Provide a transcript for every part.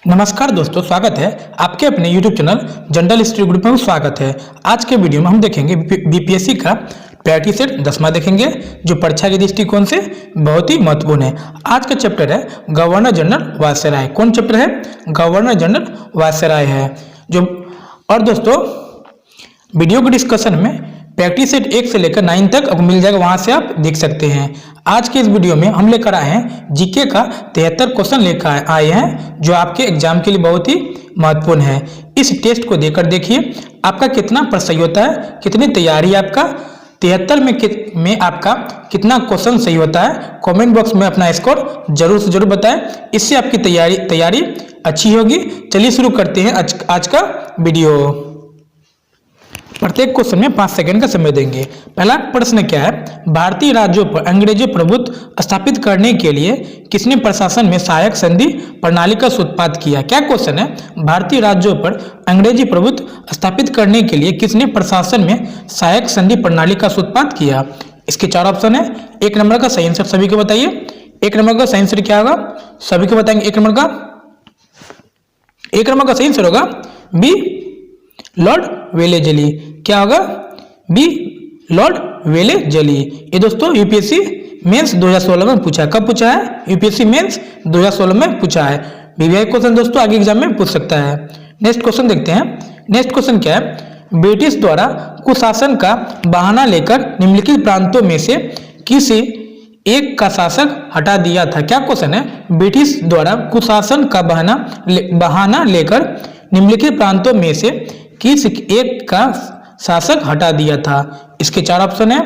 नमस्कार दोस्तों, स्वागत है आपके अपने YouTube channel general history group में। स्वागत है। आज के वीडियो में हम देखेंगे बीपीएससी का प्रायोरिटी सेट 10वां देखेंगे, जो परीक्षा के दृष्टिकोण से बहुत ही महत्वपूर्ण है। आज का चैप्टर है गवर्नर जनरल वायसराय। कौन चैप्टर है? गवर्नर जनरल वायसराय है जो। और दोस्तों, वीडियो के डिस्कशन में प्रैक्टिस सेट 1 से लेकर 9 तक आपको मिल जाएगा, वहां से आप देख सकते हैं। आज के इस वीडियो में हम लेकर आए हैं जीके का 73 क्वेश्चन लेकर आए हैं, जो आपके एग्जाम के लिए बहुत ही महत्वपूर्ण है। इस टेस्ट को देकर देखिए आपका कितना सही होता है, कितनी तैयारी आपका 73 में आपका कितना क्वेश्चन सही होता है। कमेंट बॉक्स में अपना स्कोर जरूर से जरूर बताएं, इससे आपकी तैयारी अच्छी होगी। चलिए शुरू करते हैं आज का वीडियो। प्रत्येक क्वेश्चन में 5 सेकंड का समय देंगे। पहला प्रश्न क्या है? भारतीय राज्यों पर अंग्रेजी प्रभुत्व स्थापित करने के लिए किसने प्रशासन में सहायक संधि प्रणाली का सूत्रपात किया? क्या क्वेश्चन है? भारतीय राज्यों पर अंग्रेजी प्रभुत्व स्थापित करने के लिए किसने प्रशासन में सहायक संधि प्रणाली का सूत्रपात किया? इसके 4 ऑप्शन है। 1 नंबर का सही आंसर सभी को बताइए। 1 नंबर का सही आंसर क्या होगा? सभी को बताएंगे। 1 नंबर का सही आंसर होगा बी, लॉर्ड वेलेजली। क्या होगा? B, lord Wellesley. ये दोस्तों यूपीएससी मेंस 2016 में पूछा है। कब पूछा है? यूपीएससी मेंस 2016 में पूछा है। वीवीआई क्वेश्चन दोस्तों आगे एग्जाम में पूछ सकता है। नेक्स्ट क्वेश्चन देखते हैं। नेक्स्ट क्वेश्चन क्या है? ब्रिटिश द्वारा कुशासन का बहाना लेकर निम्नलिखित प्रांतों में से किसी एक का शासक हटा दिया था। क्या क्वेश्चन है? ब्रिटिश द्वारा कुशासन का बहाना लेकर निम्नलिखित प्रांतों में से किस एक का शासक हटा दिया था? इसके 4 ऑप्शन है।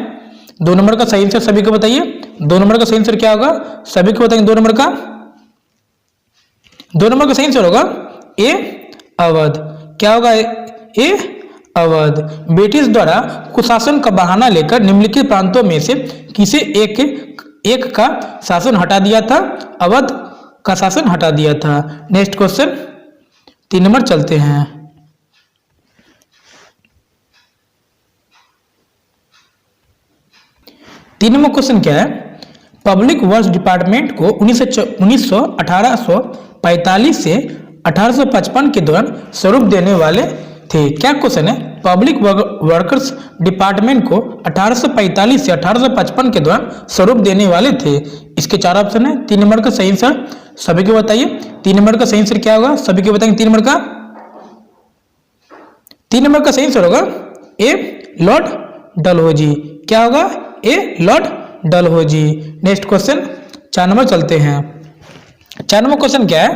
2 नंबर का सही आंसर सभी को बताइए। 2 नंबर का सही आंसर क्या होगा? सभी को बताएंगे। 2 नंबर का सही आंसर होगा ए, अवध। क्या होगा? ए, अवध। ब्रिटिश द्वारा कुशासन का बहाना लेकर निम्नलिखित प्रांतों में से किसी एक का शासन हटा दिया था। अवध का शासन हटा दिया था। नेक्स्ट क्वेश्चन 3 नंबर चलते हैं। 3 नंबर क्वेश्चन क्या है? पब्लिक वर्क्स डिपार्टमेंट को 1845 से 1855 के दौरान स्वरूप देने वाले थे। क्या क्वेश्चन है? पब्लिक वर्कर्स डिपार्टमेंट को 1845 से 1855 के दौरान स्वरूप देने वाले थे। इसके 4 ऑप्शन है। 3 नंबर का सही आंसर सभी को बताइए। 3 नंबर का सही आंसर क्या होगा? सभी को बताएंगे। 3 नंबर का सही आंसर होगा ए, लॉर्ड डलहौजी। क्या होगा? A, Lord Dalhousie. Next question 4 number चलते हैं। 4 नंबर क्वेश्चन क्या है?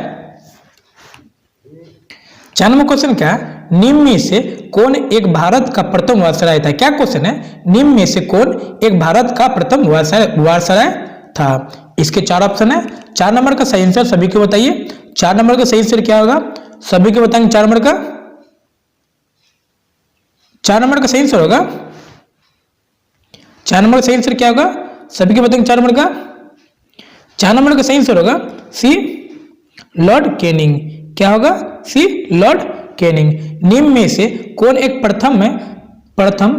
4 नंबर क्वेश्चन क्या है? निम्न में से कौन एक भारत का प्रथम वायसराय था? क्या क्वेश्चन है? निम्न में से कौन एक भारत का प्रथम वायसराय था? इसके 4 ऑप्शन है। 4 नंबर का सही आंसर सभी को बताइए। 4 नंबर का सही आंसर क्या होगा? सभी को बताएंगे। 4 नंबर का सही आंसर होगा। 4 नंबर का सही आंसर क्या होगा? सभी को बताएंगे। 4 नंबर का सही आंसर होगा सी, लॉर्ड कैनिंग। क्या होगा? C, Lord Canning. निम्न में से कौन एक प्रथम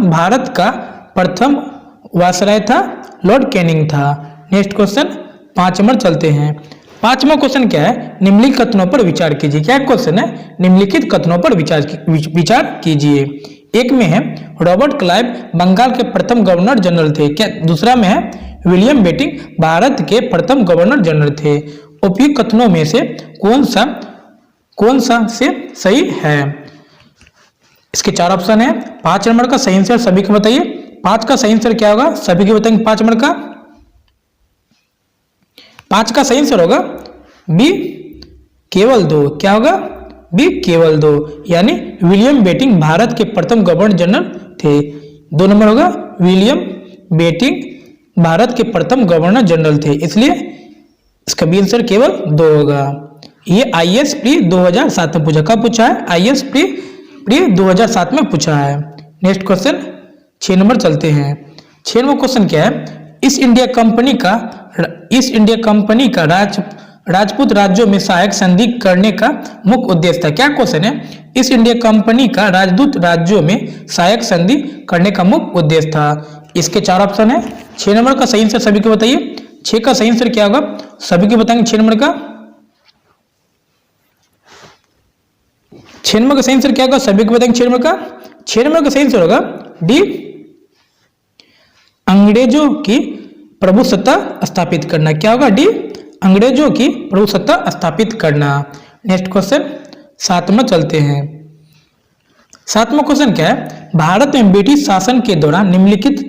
भारत का प्रथम वायसराय था? लॉर्ड कैनिंग था। नेक्स्ट क्वेश्चन 5 नंबर चलते हैं। 5वां क्वेश्चन क्या है? निम्नलिखित कथनों पर विचार कीजिए। क्या क्वेश्चन है? निम्नलिखित कथनों पर विचार कीजिए। 1 में है रॉबर्ट क्लाइव बंगाल के प्रथम गवर्नर जनरल थे। क्या? दूसरा में है विलियम बेंटिंक भारत के प्रथम गवर्नर जनरल थे। उपयुक्त कथनों में से कौन सा से सही है? इसके 4 ऑप्शन है। 5 नंबर का सही आंसर सभी को बताइए। 5 का सही आंसर क्या होगा? सभी को बताएंगे। 5 नंबर का 5 का सही आंसर होगा बी, केवल 2। क्या होगा? बी, केवल 2। यानी विलियम बेंटिंक भारत के प्रथम गवर्नर जनरल थे। 2 नंबर होगा विलियम बेंटिंक भारत के प्रथम गवर्नर जनरल थे, इसलिए इसका बी आंसर केवल 2 होगा। ये आईएएस प्री 2007 में पूछा। कब पूछा है? आईएएस प्री 2007 में पूछा है। नेक्स्ट क्वेश्चन 6 नंबर चलते हैं। 6 नंबर क्वेश्चन क्या है? ईस्ट इंडिया कंपनी का राजपूत राज्यों में सहायक संधि करने का मुख्य उद्देश्य था। क्या क्वेश्चन है? ईस्ट इंडिया कंपनी का राजदूत राज्यों में सहायक संधि करने का मुख्य उद्देश्य था। इसके 4 ऑप्शन है। 6 नंबर का सही आंसर सभी को बताइए। 6 का सही आंसर क्या होगा? सभी को बताएंगे। 6 नंबर का 6 नंबर का सही आंसर क्या होगा, सभी को बताएंगे। 6 नंबर का सही आंसर होगा डी, अंग्रेजों की प्रभुसत्ता स्थापित करना। क्या होगा, डी, अंग्रेजों की प्रभुसत्ता स्थापित करना। नेक्स्ट क्वेश्चन 7वां चलते हैं। 7वां क्वेश्चन क्या है, भारत में ब्रिटिश शासन के दौरान निम्नलिखित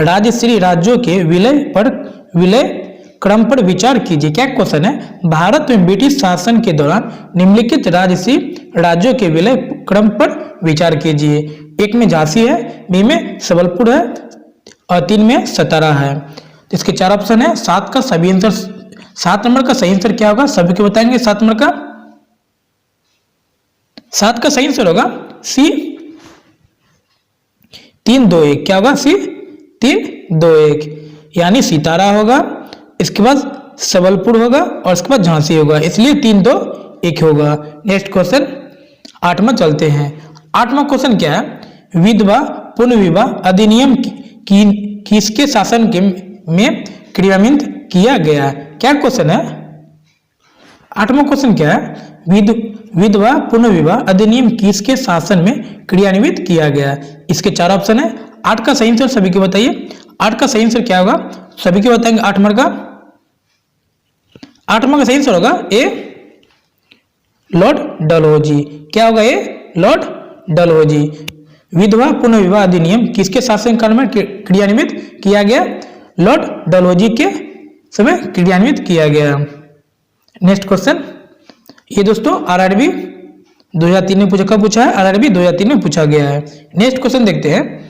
राजश्री राज्यों के विलय क्रम पर विचार कीजिए। क्या क्वेश्चन है, भारत में ब्रिटिश शासन के दौरान निम्नलिखित राजश्री राज्यों के विलय क्रम पर विचार कीजिए। 1 में झांसी है, बी में सबलपुर है और 3 में सतारा है। तो इसके 4 ऑप्शन है। 7 का सभी आंसर, 7 नंबर का सही आंसर क्या होगा, सभी को बताएंगे। 7 नंबर का, 7 का सही आंसर होगा सी, 3, 2, 1। क्या होगा, सी 3, 2, 1 यानी सितारा होगा, इसके बाद सबलपुर होगा और इसके बाद झांसी होगा, इसलिए 3, 2, 1 होगा। नेक्स्ट क्वेश्चन 8वां चलते हैं। 8वां क्वेश्चन क्या है, विधवा पुनर्विवाह अधिनियम किसके शासन के में क्रियान्वित किया गया। क्या क्वेश्चन है, 8वां क्वेश्चन क्या है, विधवा पुनर्विवाह अधिनियम किसके शासन में क्रियान्वित किया गया। इसके 4 ऑप्शन है। 8 का सही आंसर सभी को बताइए। 8 का सही आंसर क्या होगा, सभी को बताएंगे। 8 नंबर का, 8 नंबर का सही आंसर होगा ए, लॉर्ड डलहौजी। क्या होगा, ए, लॉर्ड डलहौजी। विधवा पुनर्विवाह अधिनियम किसके शासन काल में क्रियान्वित किया गया, लॉर्ड डलहौजी के समय क्रियान्वित किया गया। नेक्स्ट क्वेश्चन, ये दोस्तों आरआरबी 2003 में पूछा है, आरआरबी 2003 में पूछा गया है। नेक्स्ट क्वेश्चन देखते हैं,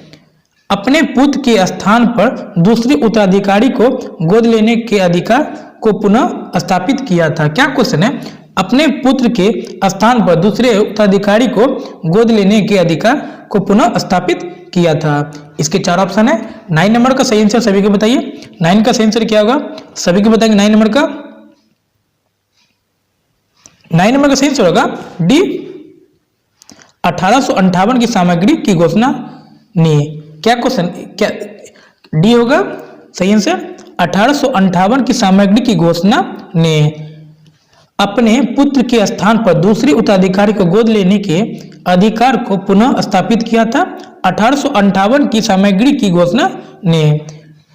अपने पुत्र के स्थान पर दूसरे उत्तराधिकारी को गोद लेने के अधिकार को पुनः स्थापित किया था। क्या क्वेश्चन है, अपने पुत्र के स्थान पर दूसरे उत्तराधिकारी को गोद लेने के अधिकार को पुनः स्थापित किया था। इसके 4 ऑप्शन है। 9 नंबर का सही आंसर सभी को बताइए। 9 का सही आंसर क्या होगा, सभी को बताएंगे। 9 नंबर का, 9 नंबर का सही आंसर होगा डी, 1858 की सामग्री की घोषणा ने। क्या क्वेश्चन, क्या डी होगा सही आंसर। 1858 की सामग्री की घोषणा ने अपने पुत्र के स्थान पर दूसरे उत्तराधिकारी को गोद लेने के अधिकार को पुनः स्थापित किया था। 1858 की सामग्री की घोषणा ने।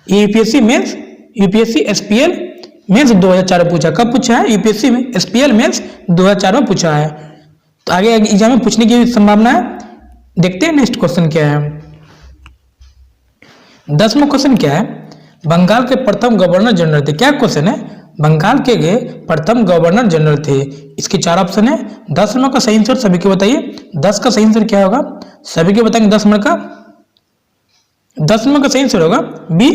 UPSC mains, UPSC SPL mains 2004 में पूछा। कब पूछा है, यूपीएससी में एसपीएल मेंस 2004 में पूछा है। तो आगे एग्जाम में पूछने की संभावना है। देखते हैं नेक्स्ट क्वेश्चन क्या है। 10वां क्वेश्चन क्या है, बंगाल के प्रथम गवर्नर जनरल थे। क्या क्वेश्चन है, बंगाल के प्रथम गवर्नर जनरल थे। इसके 4 ऑप्शन है। 10 नंबर का सही आंसर सभी को बताइए। 10 का सही आंसर क्या होगा, सभी को बताएंगे। 10 नंबर का, 10 नंबर का सही आंसर होगा बी,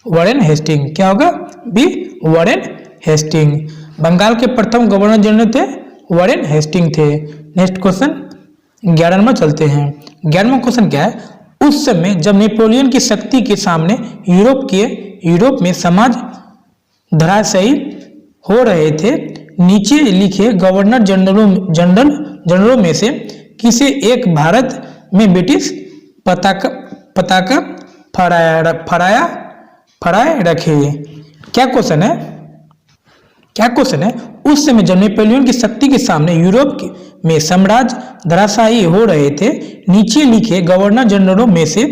वॉरेन हेस्टिंग। क्या होगा, बी, वॉरेन हेस्टिंग। बंगाल के प्रथम गवर्नर जनरल थे वॉरेन हेस्टिंग थे। नेक्स्ट क्वेश्चन 11 नंबर चलते हैं। 11वां क्वेश्चन क्या है, उस समय जब नेपोलियन की शक्ति के सामने यूरोप में समाज धराशायी हो रहे थे, नीचे लिखे गवर्नर जनरलों में से किसे एक भारत में ब्रिटिश पताका फहराए रखे। क्या क्वेश्चन है, क्या क्वेश्चन है, उस समय जब नेपोलियन की शक्ति के सामने यूरोप में साम्राज्य धराशायी हो रहे थे, नीचे लिखे गवर्नर जनरलों में से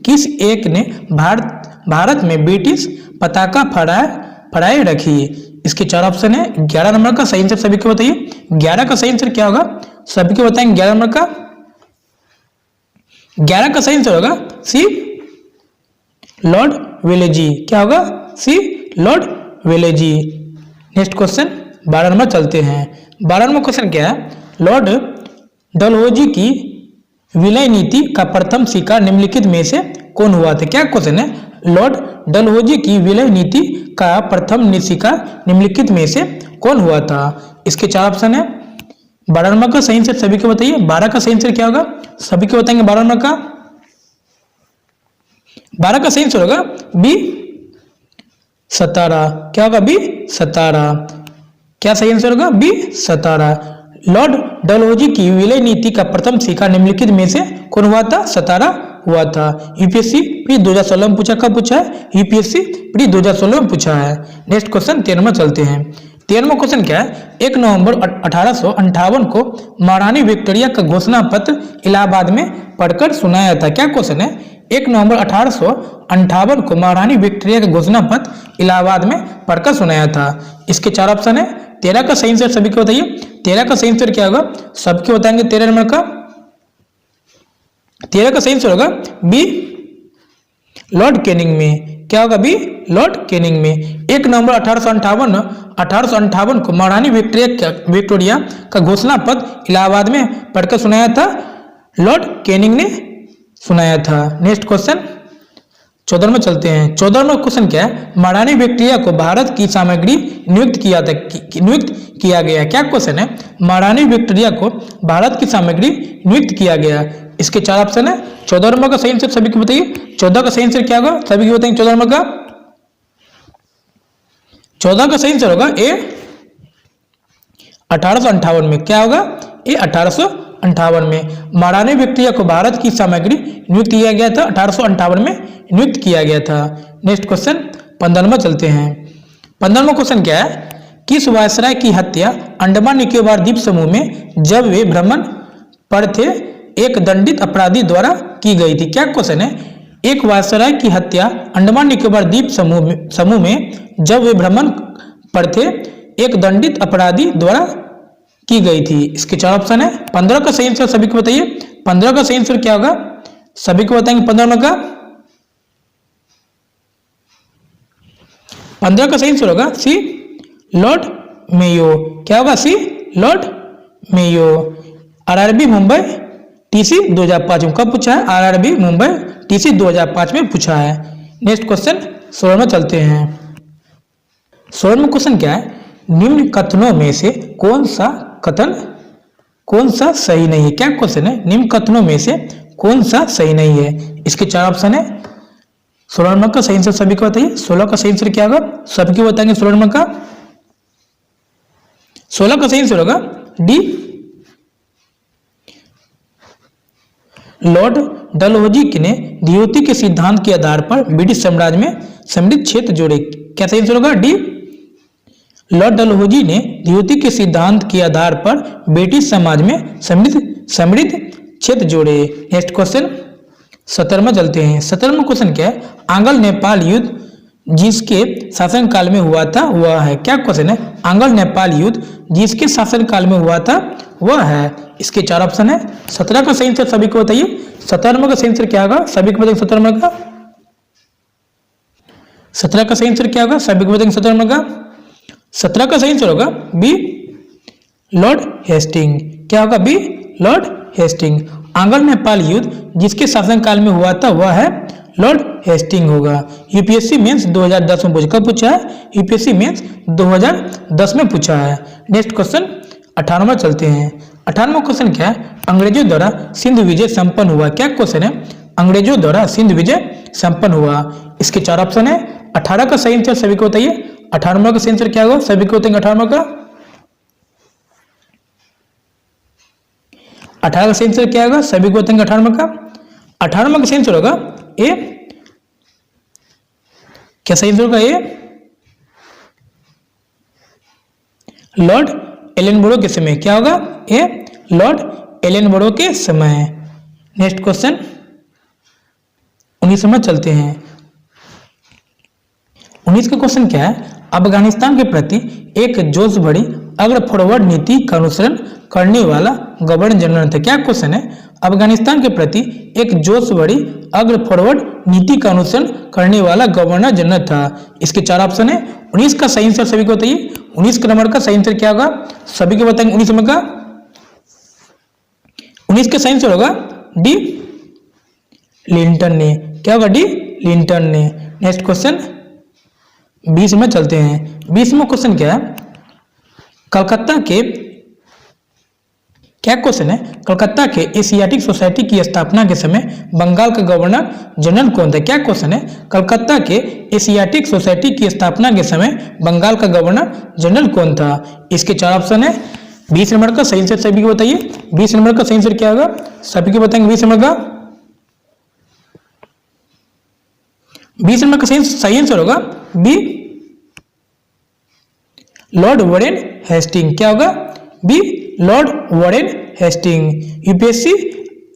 किस एक ने भारत में ब्रिटिश पताका फहराए रखी। इसके 4 ऑप्शन है। 11 नंबर का सही आंसर सभी को बताइए। 11 का सही आंसर क्या होगा, सभी को बताएंगे। 11 नंबर का, 11 का सही आंसर होगा सी, लॉर्ड वेलेजी। क्या होगा, C, Lord वेलेजी। Next question 12 number चलते हैं। 12 नंबर क्वेश्चन क्या है, लॉर्ड डलहौजी की विलय नीति का प्रथम शिकार निम्नलिखित में से कौन हुआ था। क्या क्वेश्चन है, लॉर्ड डलहौजी की विलय नीति का प्रथम शिकार निम्नलिखित में से कौन हुआ था। इसके 4 ऑप्शन है। 12 नंबर का सही आंसर सभी को बताइए। 12 का सही आंसर क्या होगा, सभी को बताएंगे। 12 नंबर का, 12 का सही आंसर होगा बी, सतारा। क्या होगा, बी, सतारा। क्या सही आंसर होगा, बी, सतारा। लॉर्ड डलहौजी की विलय नीति का प्रथम शिकार निम्नलिखित में से कौन हुआ था, सतारा हुआ था। यूपीएससी प्री 2016 में पूछा। कब पूछा है, यूपीएससी प्री 2016 में पूछा है। नेक्स्ट क्वेश्चन 13 में चलते हैं। 13वां क्वेश्चन क्या है, 1 नवंबर 1858 को महारानी विक्टोरिया का घोषणा पत्र इलाहाबाद में पढ़कर सुनाया था। क्या क्वेश्चन है, 1 नवंबर 1858 को महारानी विक्टोरिया का घोषणा पत्र इलाहाबाद में पढ़कर सुनाया था। इसके 4 ऑप्शन है। 13 का सही आंसर सभी को बताइए। 13 का सही आंसर क्या होगा, सबके बताएंगे 13 नंबर का। 13 का सही आंसर होगा बी, लॉर्ड कैनिंग में। क्या होगा बी, लॉर्ड कैनिंग में। 1 नवंबर 1858 को महारानी विक्टोरिया का घोषणा पत्र इलाहाबाद में पढ़कर सुनाया था, लॉर्ड कैनिंग ने सुनाया था। नेक्स्ट क्वेश्चन 14 में चलते हैं। 14वां क्वेश्चन क्या है, महारानी विक्टोरिया को भारत की सामग्री नियुक्त किया गया। क्या क्वेश्चन है, महारानी विक्टोरिया को भारत की सामग्री नियुक्त किया गया। इसके 4 ऑप्शन है। 14 नंबर का सही आंसर सभी को बताइए। 14 का सही आंसर क्या होगा, सभी को बताएंगे। 14 नंबर का 14 का सही आंसर होगा ए, 1858 में। क्या होगा, ए 1858 में महारानी विक्टोरिया को भारत की सामग्री नियुक्त किया गया था। 1858 में नियुक्त किया गया था। नेक्स्ट क्वेश्चन 15 में चलते हैं। 15वां क्वेश्चन क्या है, किस वायसराय की हत्या अंडमान निकोबार द्वीप समूह में जब वे भ्रमण पर थे एक दंडित अपराधी द्वारा की गई थी। क्या क्वेश्चन है, एक वायसराय की हत्या अंडमान निकोबार द्वीप समूह में जब वे भ्रमण पर थे एक दंडित अपराधी द्वारा की गई थी। इसके 4 ऑप्शन है। 15 का सही आंसर सभी को बताइए। 15 का सही आंसर क्या होगा, सभी को बताएंगे। 15 का 15 का सही आंसर होगा सी, लॉर्ड मेयो। क्या होगा, C, Lord Mayo. RRB Mumbai TC 2005 में कब पूछा है, आरआरबी मुंबई टीसी 2005 में पूछा है। नेक्स्ट क्वेश्चन 16 में चलते हैं। 16 में क्वेश्चन क्या है, निम्न कथनों में से कौन सा सही नहीं है। क्या क्वेश्चन है, निम्न कथनों में से कौन सा सही नहीं है। इसके 4 ऑप्शन है। 16 नंबर का सही आंसर सभी को बताइए। 16 का सही आंसर क्या होगा, सबकी बताएंगे। 16 नंबर का 16 का सही आंसर होगा डी, लॉर्ड डलहौजी ने द्वितीय के सिद्धांत के आधार पर ब्रिटिश साम्राज्य में समृद्ध क्षेत्र जोड़े। क्या सही आंसर होगा, डी, लॉर्ड डलहौजी ने द्वितीय के सिद्धांत के आधार पर ब्रिटिश समाज में समृद्ध क्षेत्र जोड़े। नेक्स्ट क्वेश्चन 17 में चलते हैं। 17 में क्वेश्चन क्या है, आंग्ल नेपाल युद्ध जिसके शासनकाल में हुआ था वह है। क्या क्वेश्चन है, आंग्ल नेपाल युद्ध जिसके शासनकाल में हुआ था वह है। इसके 4 ऑप्शन है। 17 का सही आंसर सभी को बताइए। 17 नंबर का सही आंसर क्या होगा, सभी को बताइए। 17 नंबर का 17 का सही आंसर क्या होगा, सभी को बताएंगे। 17 नंबर का 17 का सही आंसर होगा बी, लॉर्ड हेस्टिंग। क्या होगा, बी, लॉर्ड हेस्टिंग। आंग्ल नेपाल युद्ध जिसके शासनकाल में हुआ था वह है लॉर्ड हेस्टिंग होगा। यूपीएससी मेंस 2010 में पूछा, कब पूछा है, यूपीएससी मेंस 2010 में पूछा है। नेक्स्ट क्वेश्चन 18 में चलते हैं। 18वां क्वेश्चन क्या है, अंग्रेजों द्वारा सिंध विजय संपन्न हुआ। क्या क्वेश्चन है, अंग्रेजों द्वारा सिंध विजय संपन्न हुआ। इसके 4 ऑप्शन है। 18 का सही आंसर सभी को बताइए। 18 नंबर का सही आंसर क्या होगा, सभी को बताएंगे। 18 नंबर का 18 का सही आंसर क्या होगा, सभी को बताएंगे। 18 नंबर का 18 नंबर का सही आंसर होगा ए। क्या सही आंसर होगा, ए, लॉर्ड एलनबरो के समय। क्या होगा, ए, लॉर्ड एलनबरो के समय। नेक्स्ट क्वेश्चन 19 में चलते हैं। 19 का क्वेश्चन क्या है, अफगानिस्तान के प्रति एक जोश भरी अग्र फॉरवर्ड नीति का अनुसरण करने वाला गवर्नर जनरल था। क्या क्वेश्चन है, अफगानिस्तान के प्रति एक जोश भरी अग्र फॉरवर्ड नीति का अनुसरण करने वाला गवर्नर जनरल था। इसके 4 ऑप्शन है। 19 का सही आंसर सभी को बताइए। 19 के नंबर का सही आंसर क्या होगा, सभी को बताएंगे। 19 नंबर का 19 का सही आंसर होगा डी, लिंटन ने। क्या होगा, डी, लिंटन ने। नेक्स्ट क्वेश्चन 20 में चलते हैं। 20वां क्वेश्चन क्या है, कलकत्ता के, क्या क्वेश्चन है, कलकत्ता के एशियाटिक सोसाइटी की स्थापना के समय बंगाल का गवर्नर जनरल कौन था। क्या क्वेश्चन है, कलकत्ता के एशियाटिक सोसाइटी की स्थापना के समय बंगाल का गवर्नर जनरल कौन था। इसके 4 ऑप्शन है। 20 नंबर का सही आंसर सभी को बताइए। 20 नंबर का सही आंसर क्या होगा, सभी को बताएंगे। 20 नंबर का 20 नंबर का सही आंसर होगा बी, लॉर्ड वॉरेन हेस्टिंग। क्या होगा? B lord Warren Hasting. UPSC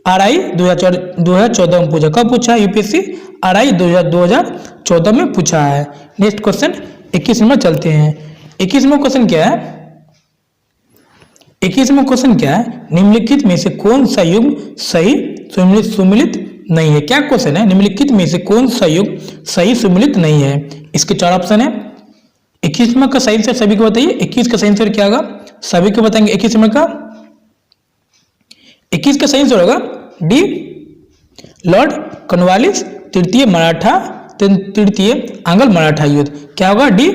RI 2014 में पूछा। कब पूछा? यूपीएससी आरआई 2014 में पूछा है। नेक्स्ट क्वेश्चन 21 नंबर चलते हैं। 21वां क्वेश्चन क्या है? 21वां क्वेश्चन क्या है? निम्नलिखित में से कौन सा युग्म सही सुमेलित नहीं है? क्या क्वेश्चन है? निम्नलिखित में से कौन सा युग्म सही सुमेलित नहीं है? इसके 4 ऑप्शन है। 21वां का सही आंसर सभी को बताइए। 21 का सही आंसर क्या होगा? सभी को बताएंगे। 21 नंबर का 21 का सही आंसर होगा डी लॉर्ड कॉर्नवालिस तृतीय आंग्ल मराठा युद्ध। क्या होगा? डी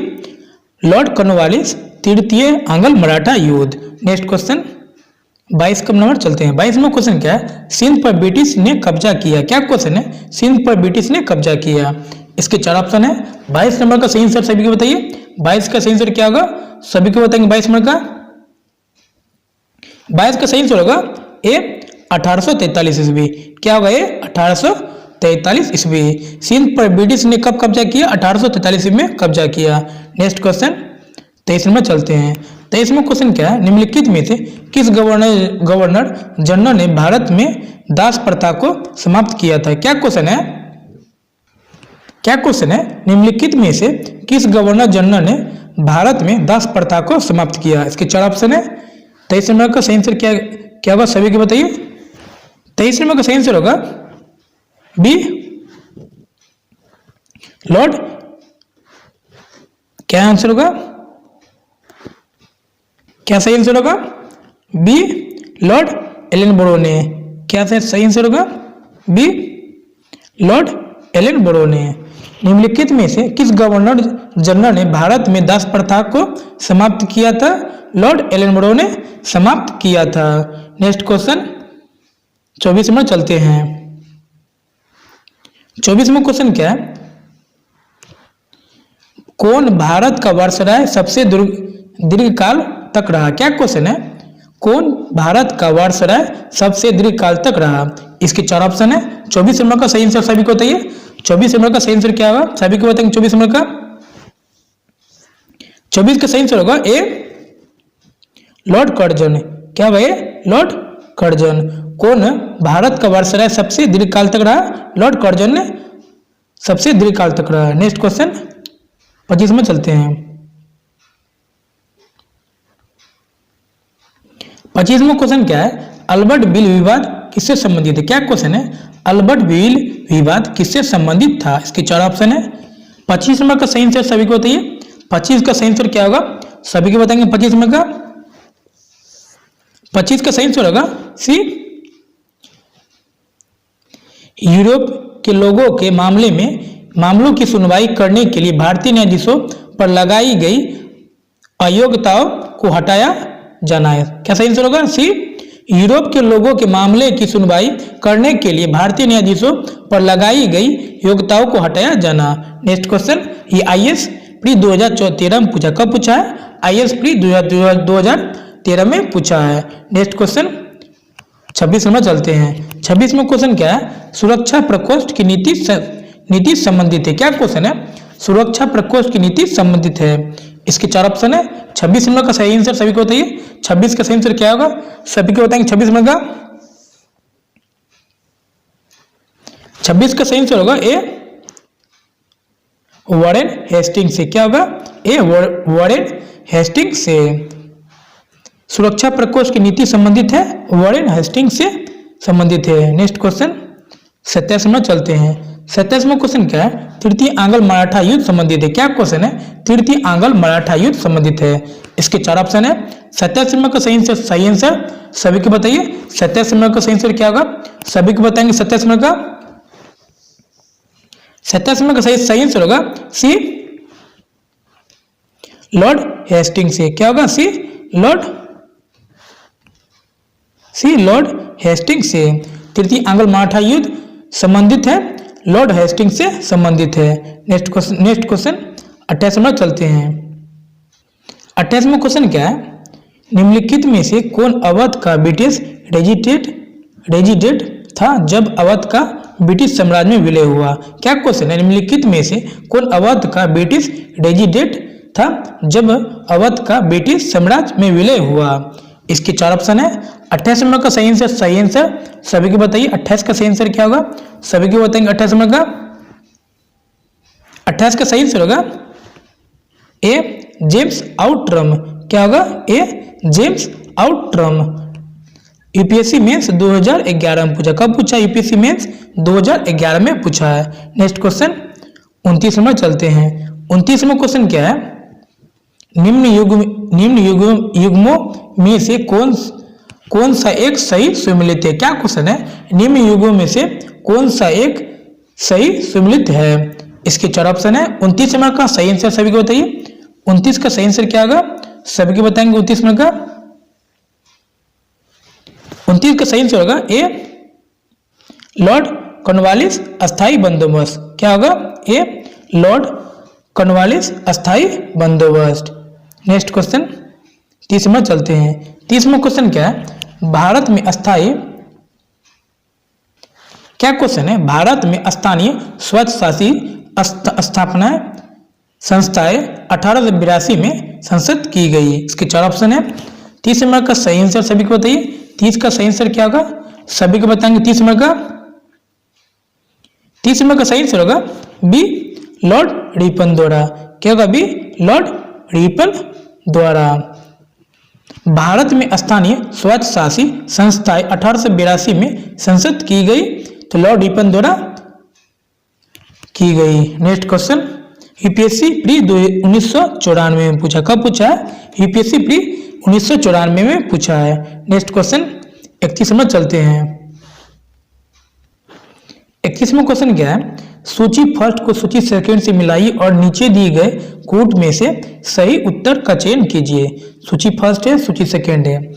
लॉर्ड कॉर्नवालिस तृतीय आंग्ल मराठा युद्ध। नेक्स्ट क्वेश्चन 22 का नंबर चलते हैं। 22वां क्वेश्चन क्या है? सिंध पर ब्रिटिश ने कब्जा किया। क्या क्वेश्चन है? सिंध पर ब्रिटिश ने कब्जा किया। इसके 4 ऑप्शन है। 22 नंबर का सही आंसर सभी को बताइए। 22 का सही आंसर क्या होगा? सभी को बताएंगे। 22 नंबर का 22 का सही आंसर होगा ए 1843 ईस्वी। क्या होगा? ए 1843 ईस्वी। सिंध पर ब्रिटिश ने कब कब्जा किया? 1843 ईस्वी में कब्जा किया। नेक्स्ट क्वेश्चन 23 नंबर चलते हैं। 23वां क्वेश्चन क्या है? निम्नलिखित में से किस गवर्नर जनरल ने भारत में दास प्रथा को समाप्त किया था? क्या क्वेश्चन है? क्या क्वेश्चन है? निम्नलिखित में से किस गवर्नर जनरल ने भारत में दास प्रथा को समाप्त किया? इसके 4 ऑप्शन है। 23 नंबर का सही आंसर क्या होगा? सभी को बताइए। 23 नंबर का सही आंसर होगा बी लॉर्ड। क्या आंसर होगा? क्या सही आंसर होगा? बी लॉर्ड एलन ने। क्या सही आंसर होगा? बी लॉर्ड एलन ने। निम्नलिखित में से किस गवर्नर जनरल ने भारत में दास प्रथा को समाप्त किया था? लॉर्ड एलन ने समाप्त किया था। नेक्स्ट क्वेश्चन 24 में चलते हैं। 24वां क्वेश्चन क्या है? कौन भारत का वायसराय सबसे दीर्घकाल तक रहा? क्या क्वेश्चन है? कौन भारत का वायसराय सबसे दीर्घकाल तक रहा? इसके 4 ऑप्शन है। 24 नंबर का सही आंसर सभी को बताइए। 24 नंबर का सही आंसर क्या होगा? सभी को बताएंगे। 24 नंबर का 24 का सही आंसर होगा ए लॉर्ड कर्जन। क्या भाई? Lord Curzon. कौन भारत का वायसराय सबसे दीर्घकाल तक रहा? लॉर्ड कर्जन ने सबसे दीर्घकाल तक रहा। नेक्स्ट क्वेश्चन 25 में चलते हैं। 25वां क्वेश्चन क्या है? अल्बर्ट बिल विवाद किससे संबंधित है? क्या क्वेश्चन है? अल्बर्ट बिल विवाद किससे संबंधित था? इसके 4 ऑप्शन है। 25 नंबर का सही आंसर सभी को बताइए। 25 का सही आंसर क्या होगा? सभी को बताएंगे। 25 नंबर का 25 का सही आंसर होगा सी यूरोप के लोगों के मामलों की सुनवाई करने के लिए भारतीय न्यायाधीशों पर लगाई गई अयोग्यताओं को हटाया जाना है। क्या सही आंसर होगा? सी यूरोप के लोगों के मामले की सुनवाई करने के लिए भारतीय न्यायाधीशों पर लगाई गई योग्यताओं को हटाया जाना। नेक्स्ट क्वेश्चन ये आईएएस प्री 2013 में पूछा। कब पूछा है? आईएएस प्री 2013 में पूछा है। नेक्स्ट क्वेश्चन 26 में चलते हैं। 26वां क्वेश्चन क्या है? सुरक्षा प्रकोष्ठ की नीति संबंधित है। क्या क्वेश्चन है? सुरक्षा प्रकोष्ठ की नीति संबंधित है। इसके 4 ऑप्शन है। 26 नंबर का सही आंसर सभी को बताइए। 26 का सही आंसर क्या होगा? सभी को बताएंगे। 26 नंबर का 26 का सही आंसर होगा ए वॉरेन हेस्टिंग्स से। क्या होगा? ए वॉरेन हेस्टिंग्स से। सुरक्षा प्रकोष्ठ की नीति संबंधित है, वॉरेन हेस्टिंग्स से संबंधित है। नेक्स्ट क्वेश्चन 27 में चलते हैं। 27वां क्वेश्चन क्या है? तृतीय आंग्ल मराठा युद्ध संबंधित है। क्या क्वेश्चन है? तृतीय आंग्ल मराठा युद्ध संबंधित है। इसके 4 ऑप्शन है। 27 नंबर का सही आंसर सभी को बताइए। 27 नंबर का सही आंसर क्या होगा? सभी को बताएंगे। 27 नंबर का 27 नंबर का सही आंसर होगा सी लॉर्ड हेस्टिंग्स से। क्या होगा? सी लॉर्ड हेस्टिंग्स से। तृतीय आंग्ल मराठा युद्ध संबंधित है, लॉर्ड हेस्टिंग्स से संबंधित है। नेक्स्ट क्वेश्चन 28 में चलते हैं। 28वां क्वेश्चन क्या है? निम्नलिखित में से कौन अवध का ब्रिटिश रेजिडेंट था जब अवध का ब्रिटिश साम्राज्य में विलय हुआ? क्या क्वेश्चन है? निम्नलिखित में से कौन अवध का ब्रिटिश रेजिडेंट था जब अवध का ब्रिटिश साम्राज्य में विलय हुआ। इसके 4 ऑप्शन है। 28 नंबर का सही आंसर सभी को बताइए। 28 का सही आंसर क्या होगा, सभी को बताएंगे। 28 नंबर का 28 का सही आंसर होगा ए जेम्स आउटरम। क्या होगा, ए जेम्स आउटरम। यूपीएससी मेंस 2011 में पूछा। कब पूछा, यूपीएससी मेंस 2011 में पूछा है। नेक्स्ट क्वेश्चन 29 नंबर चलते हैं। 29 नंबर क्वेश्चन क्या है, निम्न युग्मों में से कौन सा एक सही सुमेलित है। क्या क्वेश्चन है, निम्न युग्मों में से कौन सा एक सही सुमेलित है। इसके 4 ऑप्शन है। 29 नंबर का सही आंसर सभी को बताइए। 29 का सही आंसर क्या होगा, सभी को बताएंगे। 29 नंबर का 29 का सही आंसर होगा ए लॉर्ड कॉर्नवालिस अस्थाई बंदोबस्त। क्या होगा, ए लॉर्ड कॉर्नवालिस अस्थाई बंदोबस्त। नेक्स्ट क्वेश्चन 30 में चलते हैं। 30 में क्वेश्चन क्या है, भारत में अस्थाई, क्या क्वेश्चन है, भारत में स्थानीय स्वशासी स्थापना संस्थाएं 1882 में संसद की गई। इसके 4 ऑप्शन है। 30 नंबर का सही आंसर सभी को बताइए। 30 का सही आंसर क्या होगा, सभी को बताएंगे। 30 नंबर का सही आंसर होगा बी लॉर्ड रिपन द्वारा। क्या होगा, बी लॉर्ड रिपन द्वारा। भारत में स्थानीय स्वशासी संस्थाएं 1882 में संसद की गई, तो लॉर्ड रिपन द्वारा की गई। नेक्स्ट क्वेश्चन यूपीएससी प्री 1994 में पूछा। कब पूछा है, यूपीएससी प्री 1994 में पूछा है। नेक्स्ट क्वेश्चन 31 में चलते हैं। 31वां क्वेश्चन क्या है, सूची फर्स्ट को सूची सेकंड से मिलाइए और नीचे दिए गए कोट में से सही उत्तर का चयन कीजिए। सूची फर्स्ट है, सूची सेकंड है।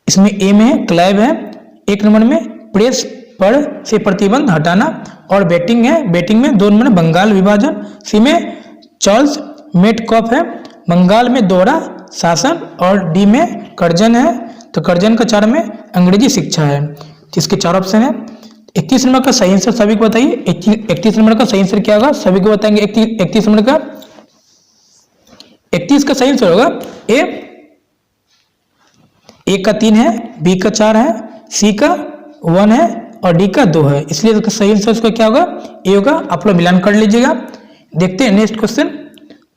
इसमें ए में है क्लैब है, 1 नंबर में प्रेस पर से प्रतिबंध हटाना, और बैटिंग है, बैटिंग में 2 नंबर में बंगाल विभाजन, सी में चार्ल्स मेटकॉफ है, बंगाल में दोहरा शासन, और डी में कर्जन है, तो कर्जन का 4 में अंग्रेजी शिक्षा है। तो इसके 4 ऑप्शन है। 31 नंबर का सही आंसर सभी को बताइए। 31 नंबर का सही आंसर क्या होगा, सभी को बताएंगे। 31 नंबर का 31 का सही आंसर होगा ए का 3 है, बी का 4 है, सी का 1 है और डी का 2 है, इसलिए इसका सही आंसर उसका क्या होगा, ए होगा। आप लोग मिलान कर लीजिएगा। देखते हैं नेक्स्ट क्वेश्चन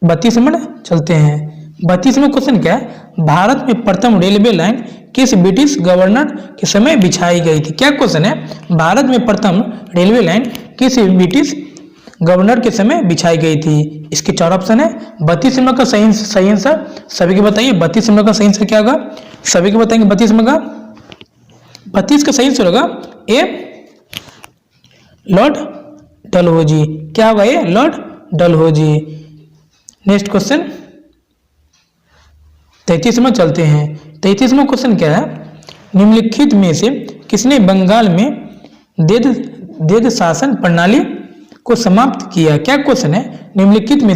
32 नंबर चलते हैं। 32 में क्वेश्चन क्या है, भारत में प्रथम रेलवे लाइन किस ब्रिटिश गवर्नर के समय बिछाई गई थी। क्या क्वेश्चन है, भारत में प्रथम रेलवे लाइन किस ब्रिटिश गवर्नर के समय बिछाई गई थी। इसके 4 ऑप्शन है। 32 नंबर का सही आंसर सभी को बताइए। 32 नंबर का सही आंसर क्या होगा, सभी को बताएंगे। 32 नंबर का 32 का सही आंसर होगा ए लॉर्ड डलहौजी। क्या होगा, A Lord Dalhousie. Next question 33 में चलते हैं। 33 में क्वेश्चन क्या है, निम्नलिखित में से किसने बंगाल में देद शासन प्रणाली को समाप्त किया। क्या क्वेश्चन है, निम्नलिखित में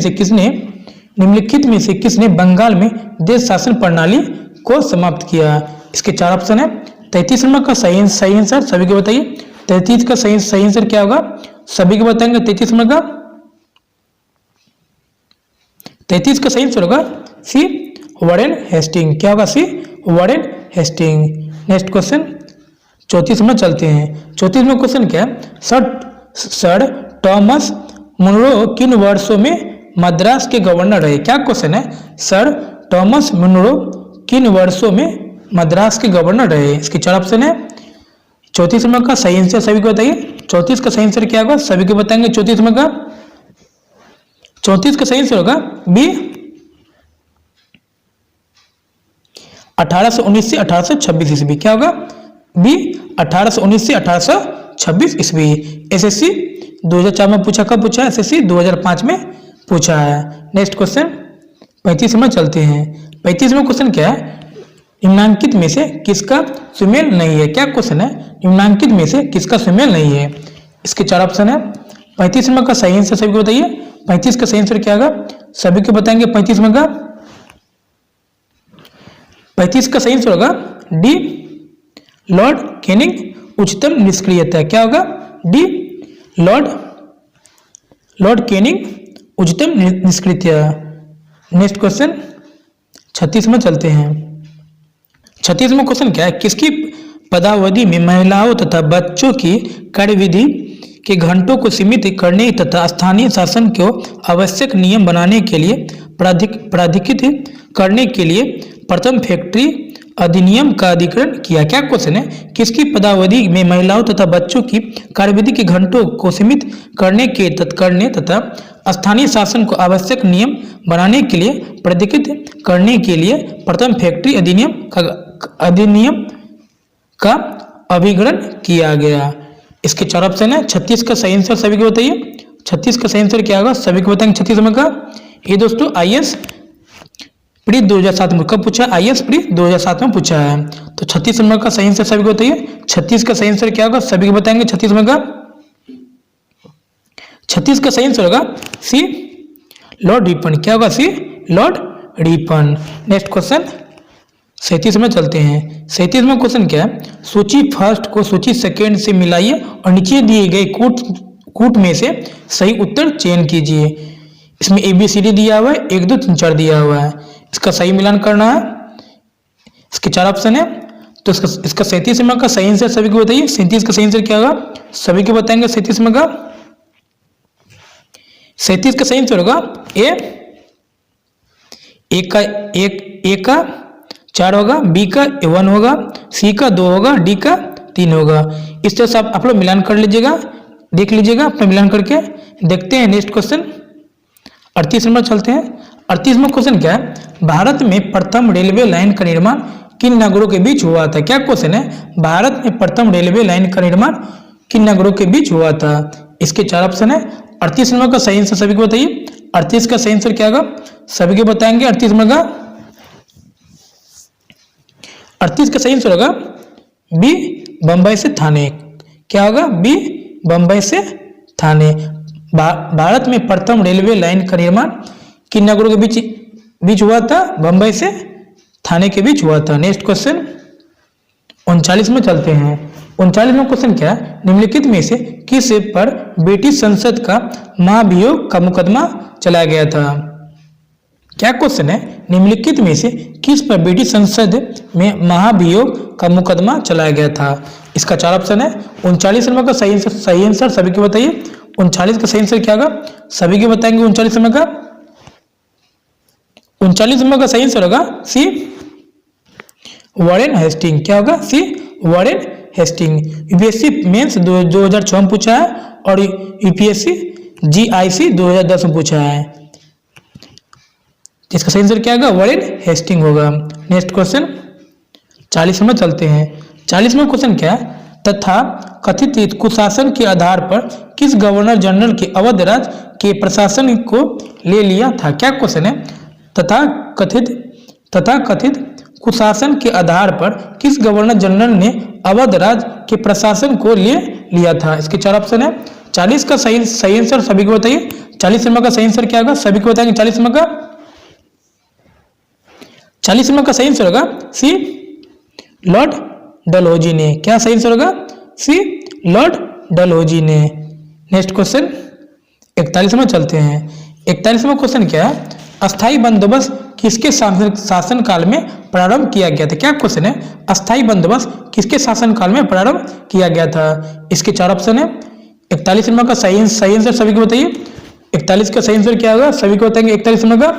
से किसने बंगाल में देद शासन प्रणाली को समाप्त किया। इसके 4 ऑप्शन है। 33 नंबर का सही आंसर सभी को बताइए। 33 का सही आंसर क्या होगा, सभी को बताएंगे। 33 नंबर का 33 का सही आंसर होगा सी वॉरेन हेस्टिंग। क्या होगा, C Warren Hasting. Next question 34 में चलते हैं। 34 में क्वेश्चन क्या है, सर थॉमस मुनरो किन वर्षों में मद्रास के गवर्नर रहे। क्या क्वेश्चन है, सर थॉमस मुनरो किन वर्षों में मद्रास के गवर्नर रहे। इसके 4 ऑप्शन है। 34 नंबर का सही आंसर सभी को बताइए। 34 का सही आंसर क्या होगा, सभी को बताएंगे। 34 नंबर का 34 का सही आंसर होगा बी 1819 से 1826 ईस्वी। क्या होगा, बी 1819 से 1826 ईस्वी। एसएससी 2004 में पूछा। कब पूछा है, एसएससी 2005 में पूछा है। नेक्स्ट क्वेश्चन 35 में चलते हैं। 35 में क्वेश्चन क्या है, निम्नांकित में से किसका सुमेल नहीं है। क्या क्वेश्चन है, निम्नांकित में से किसका सुमेल नहीं है। इसके 4 ऑप्शन है। 35 नंबर का सही आंसर सभी को बताइए। 35 का सही आंसर क्या होगा, सभी को बताएंगे। 35 नंबर का 35 का सही आंसर होगा डी लॉर्ड कैनिंग उच्चतम निष्क्रियता। क्या होगा, डी लॉर्ड कैनिंग उच्चतम निष्क्रियता। नेक्स्ट क्वेश्चन 36 में चलते हैं। 36वां क्वेश्चन क्या है, किसकी पदावधि में महिलाओं तथा बच्चों की कार्यविधि के घंटों को सीमित करने तथा स्थानीय शासन को आवश्यक नियम बनाने के लिए प्राधिकृत करने के लिए प्रथम फैक्ट्री अधिनियम का अधिग्रहण किया? क्या क्वेश्चन है, किसकी पदावधि में महिलाओं तथा बच्चों की कार्यविधि के घंटों को सीमित करने तथा स्थानीय शासन को आवश्यक नियम बनाने के लिए प्राधिकृत करने के लिए प्रथम फैक्ट्री अधिनियम का अभिग्रहण किया गया? इसके 4 ऑप्शन है। 36 का सही आंसर सभी को बताइए। 36 का सही आंसर क्या होगा, सभी को बताएंगे। 36 नंबर का ये दोस्तों IAS प्री 2007 में कब पूछा? IAS प्री 2007 में पूछा है। तो 36 नंबर का सही आंसर सभी को बताइए। 36 का सही आंसर क्या होगा, सभी को बताएंगे। 36 नंबर का 36 का सही आंसर होगा सी, लॉर्ड रिपन। क्या होगा? C, Lord Ripon. Next question 37 में चलते हैं। 37 में क्वेश्चन क्या है, सूची फर्स्ट को सूची सेकेंड से मिलाइए और नीचे दिए गए कूट में से सही उत्तर चयन कीजिए। इसमें ABCD दिया हुआ है, 1 2 3 4 दिया हुआ है। इसका सही मिलान करना है। इसके 4 ऑप्शन है। तो इसका 37 नंबर का सही आंसर सभी को बताइए। 37 का सही आंसर क्या होगा, सभी को बताएंगे। 37 नंबर का 37 का सही आंसर होगा ए का 4 होगा, बी का 1 होगा, सी का 2 होगा, डी का 3 होगा। इस तरह से आप लोग मिलान कर लीजिएगा, देख लीजिएगा अपना मिलान करके। देखते हैं नेक्स्ट क्वेश्चन 38 नंबर चलते हैं। 38वां क्वेश्चन क्या है, भारत में प्रथम रेलवे लाइन का निर्माण किन नगरों के बीच हुआ था? क्या क्वेश्चन है, भारत में प्रथम रेलवे लाइन का निर्माण किन नगरों के बीच हुआ था? इसके 4 ऑप्शन है। 38 नंबर का सही आंसर सभी को बताइए। 38 का सही आंसर क्या होगा, सभी को बताएंगे। 38 नंबर का 38 का सही आंसर होगा बी, बंबई से थाने। क्या होगा? बी, बंबई से थाने। भारत में प्रथम रेलवे लाइन का निर्माण किन नगरों के बीच हुआ था? बंबई से थाने के बीच हुआ था। नेक्स्ट क्वेश्चन 39 में चलते हैं। 39वां क्वेश्चन क्या है, निम्नलिखित में से किस पर ब्रिटिश संसद का महाभियोग का मुकदमा चलाया गया था? क्या क्वेश्चन है, निम्नलिखित में से किस पर ब्रिटिश संसद में महाभियोग का मुकदमा चलाया गया था? इसका 4 ऑप्शन है। 39 नंबर का सही आंसर सभी को बताइए। 39 का सही आंसर क्या होगा, सभी को बताएंगे। 39 नंबर का 39 नंबर का सही आंसर होगा सी, वॉरेन हेस्टिंग। क्या होगा? C, Warren Hasting. UPSC mains 2006 में पूछा है और यूपीएससी GIC 2010 में पूछा है। इसका सही आंसर क्या होगा, वॉरेन हेस्टिंग होगा। नेक्स्ट क्वेश्चन 40 में चलते हैं। 40वां क्वेश्चन क्या है, तथा कथित कुशासन के आधार पर किस गवर्नर जनरल के अवध राज्य के प्रशासन को ले लिया था? क्या क्वेश्चन है, तथा कथित कुशासन के आधार पर किस गवर्नर जनरल ने अवध राज्य के प्रशासन को ले लिया था? इसके 4 ऑप्शन है। 40 का सही आंसर सभी को बताइए। 40 नंबर का सही आंसर क्या होगा, सभी को बताएंगे। 40 नंबर का सही आंसर होगा सी, लॉर्ड डलहौजी ने। क्या सही आंसर होगा, सी, लॉर्ड डलहौजी ने। नेक्स्ट क्वेश्चन 41 में चलते हैं। 41वां क्वेश्चन क्या है, अस्थाई बंदोबस्त किसके शासन काल में प्रारंभ किया गया था? क्या क्वेश्चन है, अस्थाई बंदोबस्त किसके शासन काल में प्रारंभ किया गया था? इसके 4 ऑप्शन है। 41 नंबर का सही आंसर सभी को बताइए। 41 का सही आंसर क्या होगा, सभी को बताएंगे। 41 नंबर का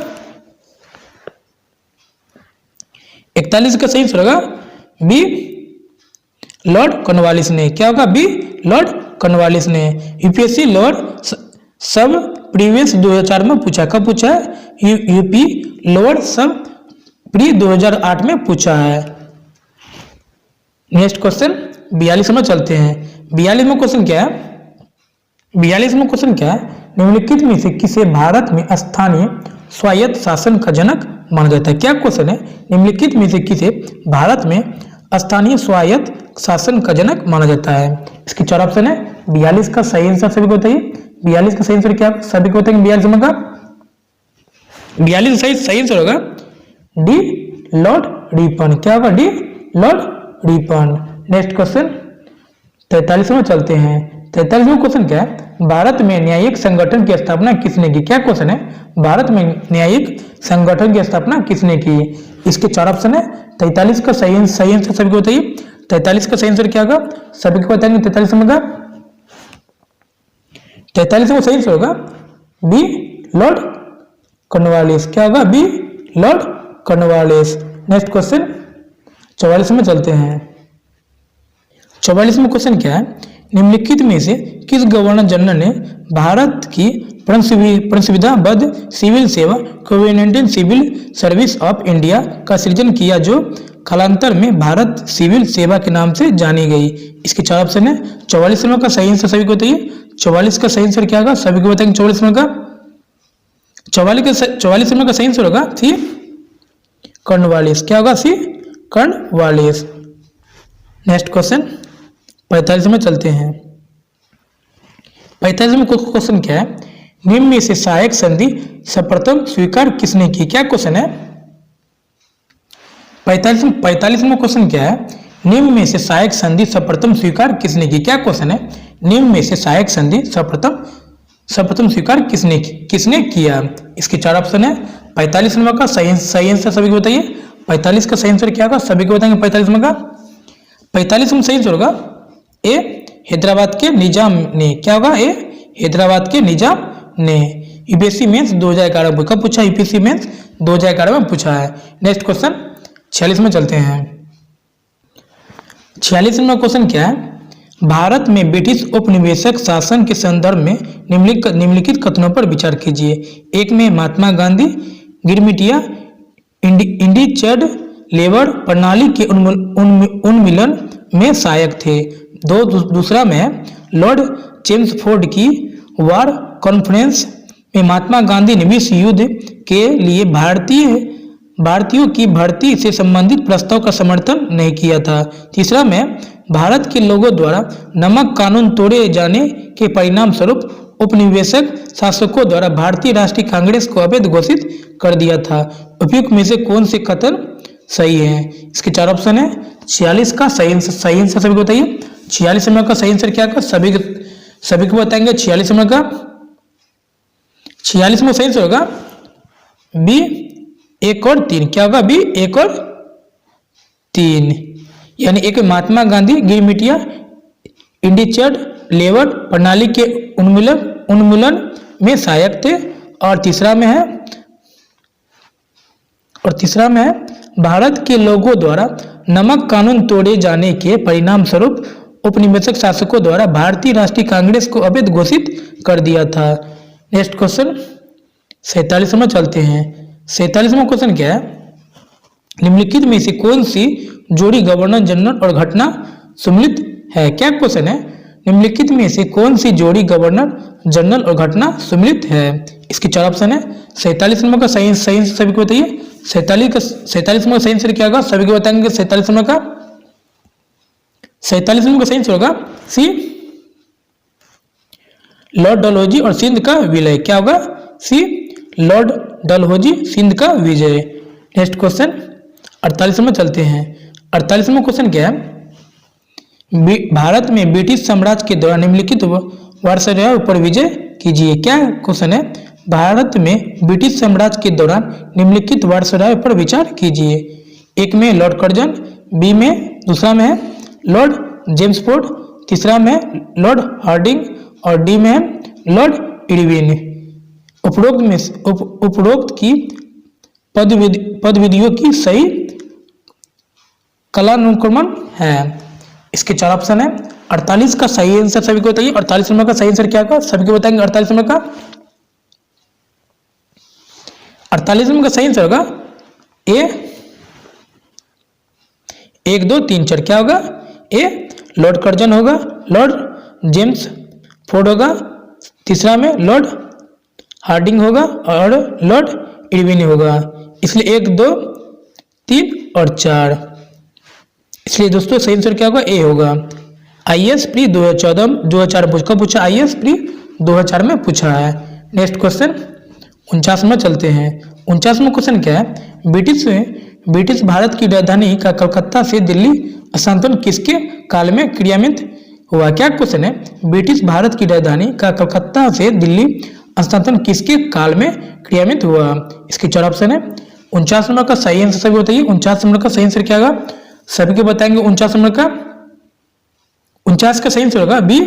41 का सही आंसर होगा बी, लॉर्ड कॉर्नवालिस ने। क्या होगा, बी, लॉर्ड कॉर्नवालिस ने। यूपीएससी लोअर सब प्रीवियस 2004 में पूछा। कब पूछा है, यूपी लोअर सब प्री 2008 में पूछा है। नेक्स्ट क्वेश्चन 42 में चलते हैं। 42वां क्वेश्चन क्या है, 42वां क्वेश्चन क्या है, निम्नलिखित में से किसे भारत में स्थानीय स्वायत्त शासन का जनक माना जाता है? क्या क्वेश्चन है, निम्नलिखित में से किसे भारत में स्थानीय स्वायत्त शासन का जनक माना जाता है? इसके 4 ऑप्शन है। 42 का सही आंसर सभी को बताइए। 42 का सही आंसर क्या सभी को बताएंगे। 42 नंबर का 42 सही आंसर होगा डी, लॉर्ड रिपन। क्या होगा, D, Lord Ripon. Next question 43 में चलते हैं। 43वां क्वेश्चन क्या है, भारत में न्यायिक संगठन की स्थापना किसने की? क्या क्वेश्चन है, भारत में न्यायिक संगठन की स्थापना किसने की? इसके 4 ऑप्शन है। 43 का सही आंसर सभी को बताइए। 43 का सही आंसर क्या होगा, सभी को बताएंगे। 43 का 43 में सही आंसर होगा बी, लॉर्ड कॉर्नवालिस। क्या होगा, B, lord Cornwallis. Next question 44 में चलते हैं। 44वां क्वेश्चन क्या है, निम्नलिखित में से किस गवर्नर जनरल ने भारत की संविधाबद्ध सिविल सेवा कोविडेंटल सिविल सर्विस ऑफ इंडिया का सृजन किया, जो कालांतर में भारत सिविल सेवा के नाम से जानी गई? इसके 4 ऑप्शन है। 44वां का सही आंसर सभी को बताइए। 44 का सही आंसर क्या होगा, सभी को बताएंगे। 44वां का 44वां का सही आंसर होगा सी, कॉर्नवालिस। क्या होगा, सी, कॉर्नवालिस। नेक्स्ट क्वेश्चन 45 में चलते हैं। 45वां क्वेश्चन क्या है, निम्न में से सहायक संधि सर्वप्रथम स्वीकार किसने की? क्या क्वेश्चन है, 45वां क्वेश्चन क्या है, निम्न में से सहायक संधि सर्वप्रथम स्वीकार किसने की? क्या क्वेश्चन है, निम्न में से सहायक संधि सर्वप्रथम स्वीकार किसने किया? इसके 4 ऑप्शन है। 45वां का सही आंसर सभी को बताइए। 45 का सही आंसर क्या होगा, सभी को बताएंगे। 45वां का 45वां सही आंसर होगा ए, हैदराबाद के निजाम ने। क्या होगा, ए, हैदराबाद के निजाम ने। यूपीएससी मेंस 2011 में कब पूछा? यूपीएससी मेंस 2011 में पूछा है। नेक्स्ट क्वेश्चन 46 में चलते हैं। 46वां क्वेश्चन क्या है, भारत में ब्रिटिश उपनिवेशक शासन के संदर्भ में निम्नलिखित कथनों पर विचार कीजिए। एक में महात्मा गांधी गिरमिटिया इंडिचर्ड लेबर प्रणाली के उन्मूलन में सहायक थे। दूसरा में लॉर्ड चेम्सफोर्ड की वार कॉन्फ्रेंस में महात्मा गांधी ने विश्व युद्ध के लिए भारतीयों की भर्ती से संबंधित प्रस्ताव का समर्थन नहीं किया था। तीसरा में भारत के लोगों द्वारा नमक कानून तोड़े जाने के परिणाम स्वरूप उपनिवेशक शासकों द्वारा भारतीय राष्ट्रीय कांग्रेस को अवैध घोषित कर दिया था। उपयुक्त में से कौन से कथन सही है? इसके 4 ऑप्शन है। 46 का सही आंसर सभी को बताइए। 46 नंबर का सही आंसर क्या होगा, सभी को बताएंगे। 46 नंबर का 46 में सही आंसर होगा बी, 1 और 3। क्या होगा, बी, 1 और 3। यानी एक महात्मा गांधी गिरमिटिया इंडिचर्ड लेबर प्रणाली के उन्मूलन में सहायक थे, और तीसरा में है भारत के लोगों द्वारा नमक कानून तोड़े जाने के परिणाम स्वरूप उपनिवेशक शासकों द्वारा भारतीय राष्ट्रीय कांग्रेस को अवैध घोषित कर दिया था। नेक्स्ट क्वेश्चन 47 में चलते हैं। 47वां क्वेश्चन क्या है, निम्नलिखित में से कौन सी जोड़ी गवर्नर जनरल और घटना सम्मिलित है? क्या क्वेश्चन है, निम्नलिखित में से कौन सी जोड़ी गवर्नर जनरल और घटना सम्मिलित है? इसके 4 ऑप्शन है। 47 नंबर का सही सभी को बताइए। 47 नंबर का सही आंसर क्या होगा, सभी को बताएंगे। 47 नंबर का सही आंसर होगा सी, लॉर्ड डलहौजी और सिंध का विलय। क्या होगा, सी, लॉर्ड डलहौजी सिंध का विजय। नेक्स्ट क्वेश्चन 48 में चलते हैं। 48वां क्वेश्चन क्या है, भारत में ब्रिटिश साम्राज्य के दौरान निम्नलिखित वायसराय पर विजय कीजिए। क्या क्वेश्चन है, भारत में ब्रिटिश साम्राज्य के दौरान निम्नलिखित वायसराय पर विचार कीजिए। एक में लॉर्ड कर्जन, बी में दूसरा में है लॉर्ड जेम्सफोर्ड, तीसरा में लॉर्ड हार्डिंग और डी में है लॉर्ड इरविन। उपरोक्त की पदविधियों की सही कालानुक्रमण है। इसके 4 ऑप्शन है। 48 का सही आंसर सभी को बताइए। 48 नंबर का सही आंसर क्या होगा, सभी को बताएंगे। 48 नंबर का 48 नंबर का सही आंसर होगा ए, 1 2 3 4। क्या होगा, ए, लॉर्ड कर्जन होगा, लॉर्ड जेम्स फोर्ड होगा, तीसरा में लॉर्ड हार्डिंग होगा और लॉर्ड इरविन होगा। इसलिए 1 2 3 और 4। इसलिए दोस्तों सही आंसर क्या होगा, ए होगा। आईएएस प्री 2014 कब पूछा, आईएएस प्री 2004 में पूछा है। नेक्स्ट क्वेश्चन 49 में चलते हैं। 49वां क्वेश्चन क्या है, ब्रिटिश भारत की राजधानी का कलकत्ता से दिल्ली हस्तांतरण किसके काल में क्रियान्वित हुआ? क्या क्वेश्चन है? ब्रिटिश भारत की राजधानी का कलकत्ता से दिल्ली स्थानांतरण किसके काल में क्रियान्वित हुआ? इसके चार ऑप्शन है। 49 नंबर का सही आंसर सभी बताइए। 49 नंबर का सही आंसर क्या होगा? सभी को बताएंगे। 49 नंबर का 49 का सही आंसर होगा बी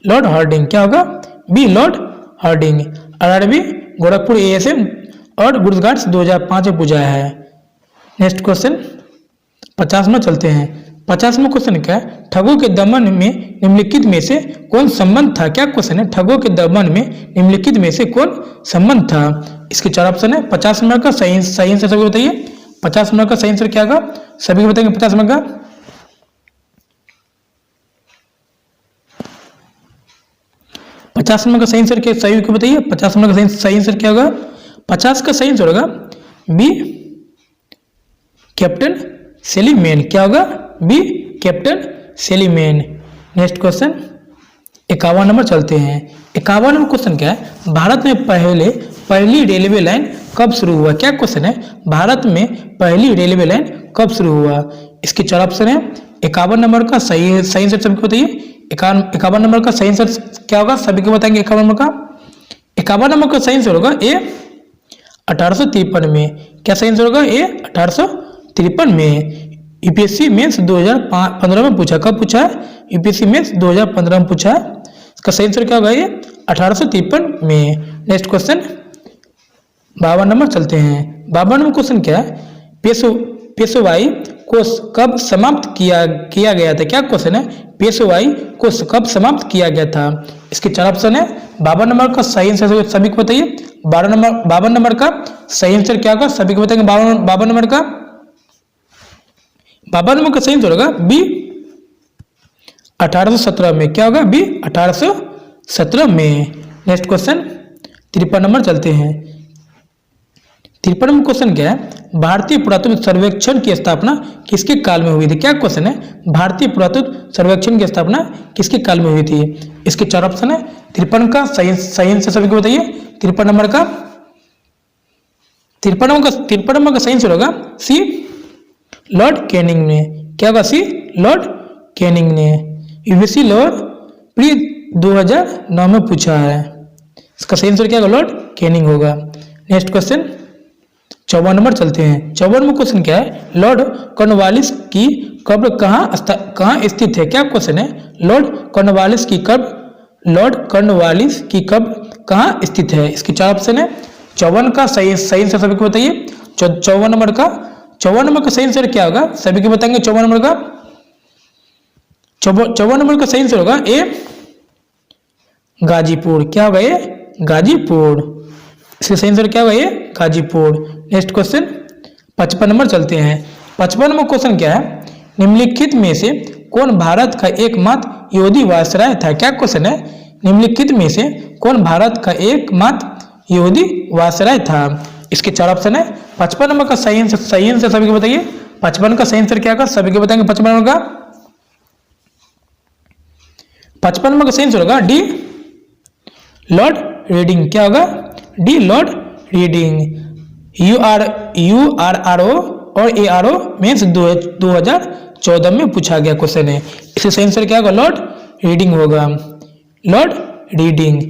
लॉर्ड हार्डिंग। क्या होगा? B lord Harding. RRB Gorakhpur ASM और गुजरात 2005 में पूछा है। नेक्स्ट क्वेश्चन 50 में चलते हैं। 50 में क्वेश्चन क्या है? ठगों के दमन में निम्नलिखित में से कौन संबंध था? क्या क्वेश्चन है? ठगों के दमन में निम्नलिखित में से कौन संबंध था? इसके चार ऑप्शन है। 50 नंबर का सही आंसर सभी बताइए। 50 नंबर का सही आंसर क्या होगा? सभी को बताएंगे। 50 नंबर का 50 नंबर का सही आंसर क्या? सही को बताइए। 50 नंबर का सही आंसर क्या होगा? 50 का सही आंसर होगा बी कैप्टन सेलीमैन। क्या होगा? B captain Sleeman. Next question 51 number चलते हैं। 51 नंबर क्वेश्चन क्या है? भारत में पहली रेलवे लाइन कब शुरू हुआ? क्या क्वेश्चन है? भारत में पहली रेलवे लाइन कब शुरू हुआ? इसके चार ऑप्शन है। 51 नंबर का सही आंसर सभी को बताइए। 51 नंबर का सही आंसर क्या होगा? सभी को बताएंगे। 51 नंबर का 51 नंबर का सही आंसर होगा ए 1853 में। क्या सही आंसर होगा? ए 1853 में। यूपीएससी मेंस 2015 में पूछा। कब पूछा है? यूपीएससी मेंस 2015 में पूछा है। इसका सही आंसर क्या होगा? ये 1853 में। नेक्स्ट क्वेश्चन 52 नंबर चलते हैं। 52 नंबर क्वेश्चन क्या है? पेशवाई को कब समाप्त किया गया था? क्या क्वेश्चन है? पेशवाई को कब समाप्त किया गया था? इसके चार ऑप्शन है। 52 नंबर का सही आंसर सभी को बताइए। 52 नंबर का सही आंसर क्या होगा? सभी को बताएंगे। 52 नंबर का 52 नंबर का सही आंसर होगा बी 1817 में। क्या होगा? बी 1817 में। नेक्स्ट क्वेश्चन 53 नंबर चलते हैं। 53 नंबर क्वेश्चन क्या है? भारतीय पुरातत्व सर्वेक्षण की स्थापना किसके काल में हुई थी? क्या क्वेश्चन है? भारतीय पुरातत्व सर्वेक्षण की स्थापना किसके काल में हुई थी? इसके चार ऑप्शन है। 53 का सही आंसर सभी को बताइए। 53 नंबर का 53 नंबर का सही आंसर होगा सी लॉर्ड कैनिंग ने। क्या होगा? सी लॉर्ड कैनिंग ने। यूपीएससी लॉर्ड प्री 2009 में पूछा है। इसका सही आंसर क्या होगा? लॉर्ड कैनिंग होगा। नेक्स्ट क्वेश्चन 54 नंबर चलते हैं। 54 में क्वेश्चन क्या है? लॉर्ड कॉर्नवालिस की कब्र कहाँ स्थित है? क्या क्वेश्चन है? लॉर्ड कॉर्नवालिस की कब्र कहाँ स्थित है? इसके चार ऑप्शन है। 54 का सही आंसर सभी को बताइए। 54 नंबर का सही आंसर क्या होगा? सभी को बताएंगे। 54 नंबर का 54 नंबर का सही आंसर होगा ए गाजीपुर। क्या होगा? ये गाजीपुर। इसका सही आंसर क्या होगा? ये गाजीपुर। नेक्स्ट क्वेश्चन 55 नंबर चलते हैं। 55 नंबर क्वेश्चन क्या है? निम्नलिखित में से कौन भारत का एकमात्र यहूदी वायसराय था? क्या क्वेश्चन है? निम्नलिखित में से कौन भारत का एकमात्र यहूदी वायसराय था? इसके चार ऑप्शन है। 55 नंबर का सही आंसर सभी को बताइए। 55 का सही आंसर क्या होगा? सभी को बताएंगे। 55 नंबर का 55 नंबर का सही आंसर होगा डी लॉर्ड रीडिंग। क्या होगा? D Lord reading. URRO और ARO मेंस 2014 में पूछा गया क्वेश्चन है। इसका सही आंसर क्या होगा? लॉर्ड रीडिंग होगा। Lord reading.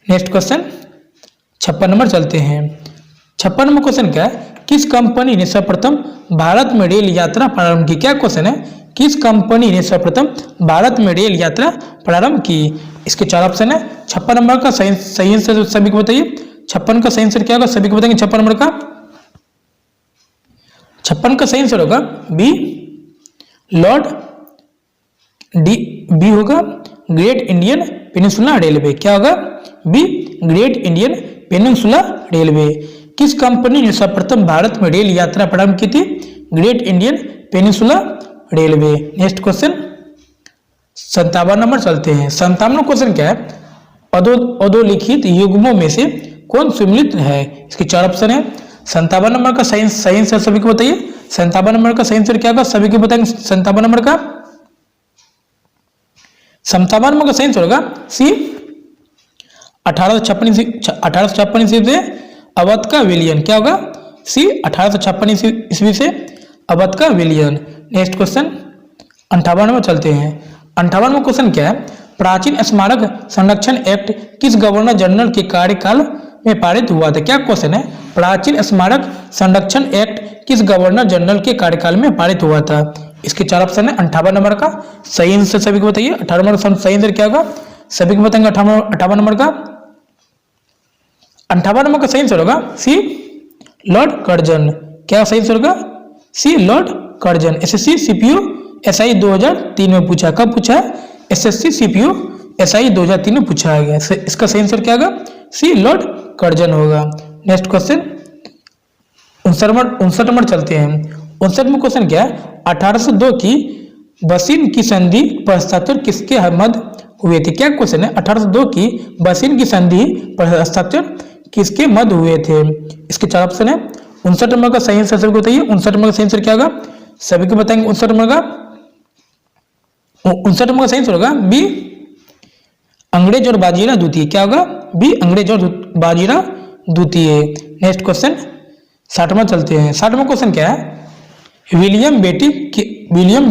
Next question 56 number चलते हैं। 56 नंबर क्वेश्चन क्या है? किस कंपनी ने सर्वप्रथम भारत में रेल यात्रा प्रारंभ की? क्या क्वेश्चन है? किस कंपनी ने सर्वप्रथम भारत में रेल यात्रा प्रारंभ की? इसके चार ऑप्शन है। 56 नंबर का सही आंसर सभी को बताइए। 56 का सही आंसर क्या होगा? सभी को बताएंगे। 56 नंबर का 56 का सही आंसर होगा बी लॉर्ड बी होगा ग्रेट इंडियन पेनिनसुला रेलवे। क्या होगा? Be great Indian peninsula railway. किस कंपनी ने सर्वप्रथम भारत में रेल यात्रा प्रारंभ की थी? Great Indian peninsula railway. Next question 57 number चलते हैं। 57 क्वेश्चन क्या है? अधोलिखित युग्मों में से कौन सम्मिलित है? इसके चार ऑप्शन है। 57 नंबर का सही आंसर सभी को बताइए। 57 नंबर का सही आंसर क्या होगा? सभी को बताएंगे। 57 नंबर का 57 नंबर का सही आंसर होगा सी 1856 ईस्वी से अवध का विलियन। क्या होगा? सी 1856 ईस्वी से अवध का विलियन। नेक्स्ट क्वेश्चन 58 में चलते हैं। 58वां क्वेश्चन क्या है, प्राचीन स्मारक संरक्षण एक्ट किस गवर्नर जनरल के कार्यकाल में पारित हुआ था? क्या क्वेश्चन है, प्राचीन स्मारक संरक्षण एक्ट किस गवर्नर जनरल के कार्यकाल में पारित हुआ था? इसके 4 ऑप्शन है। 58 नंबर का सही आंसर सभी को बताइए। 18 नंबर का सही आंसर क्या होगा, सभी को बताएंगे। 58 नंबर का 58 नंबर का सही आंसर होगा सी, लॉर्ड कर्जन। क्या सही आंसर होगा, C, Lord Curzon. SSC CPU SI 2003 में पूछा, कब पूछा है, एसएससी सीपीयू एसआई 2003 में पूछा गया। इसका सही आंसर क्या होगा, सी, लॉर्ड कर्जन होगा। नेक्स्ट क्वेश्चन 59 नंबर चलते हैं। 59वां क्वेश्चन क्या है, 1802 की बसीन की संधि पर हस्ताक्षर किसके मध्य हुए थे? क्या क्वेश्चन है, 1802 की बसीन की संधि पर हस्ताक्षर किसके मध्य हुए थे? इसके 4 ऑप्शन है। 59 नंबर का सही आंसर सभी को बताइए। 59 नंबर का सही आंसर क्या होगा, सभी को बताएंगे। 59 नंबर का 59 नंबर का सही आंसर होगा बी, अंग्रेज और बाजीराव द्वितीय। क्या होगा, बी, अंग्रेज और बाजीराव द्वितीय। नेक्स्ट क्वेश्चन 60वां चलते हैं। 60वां क्वेश्चन क्या है, विलियम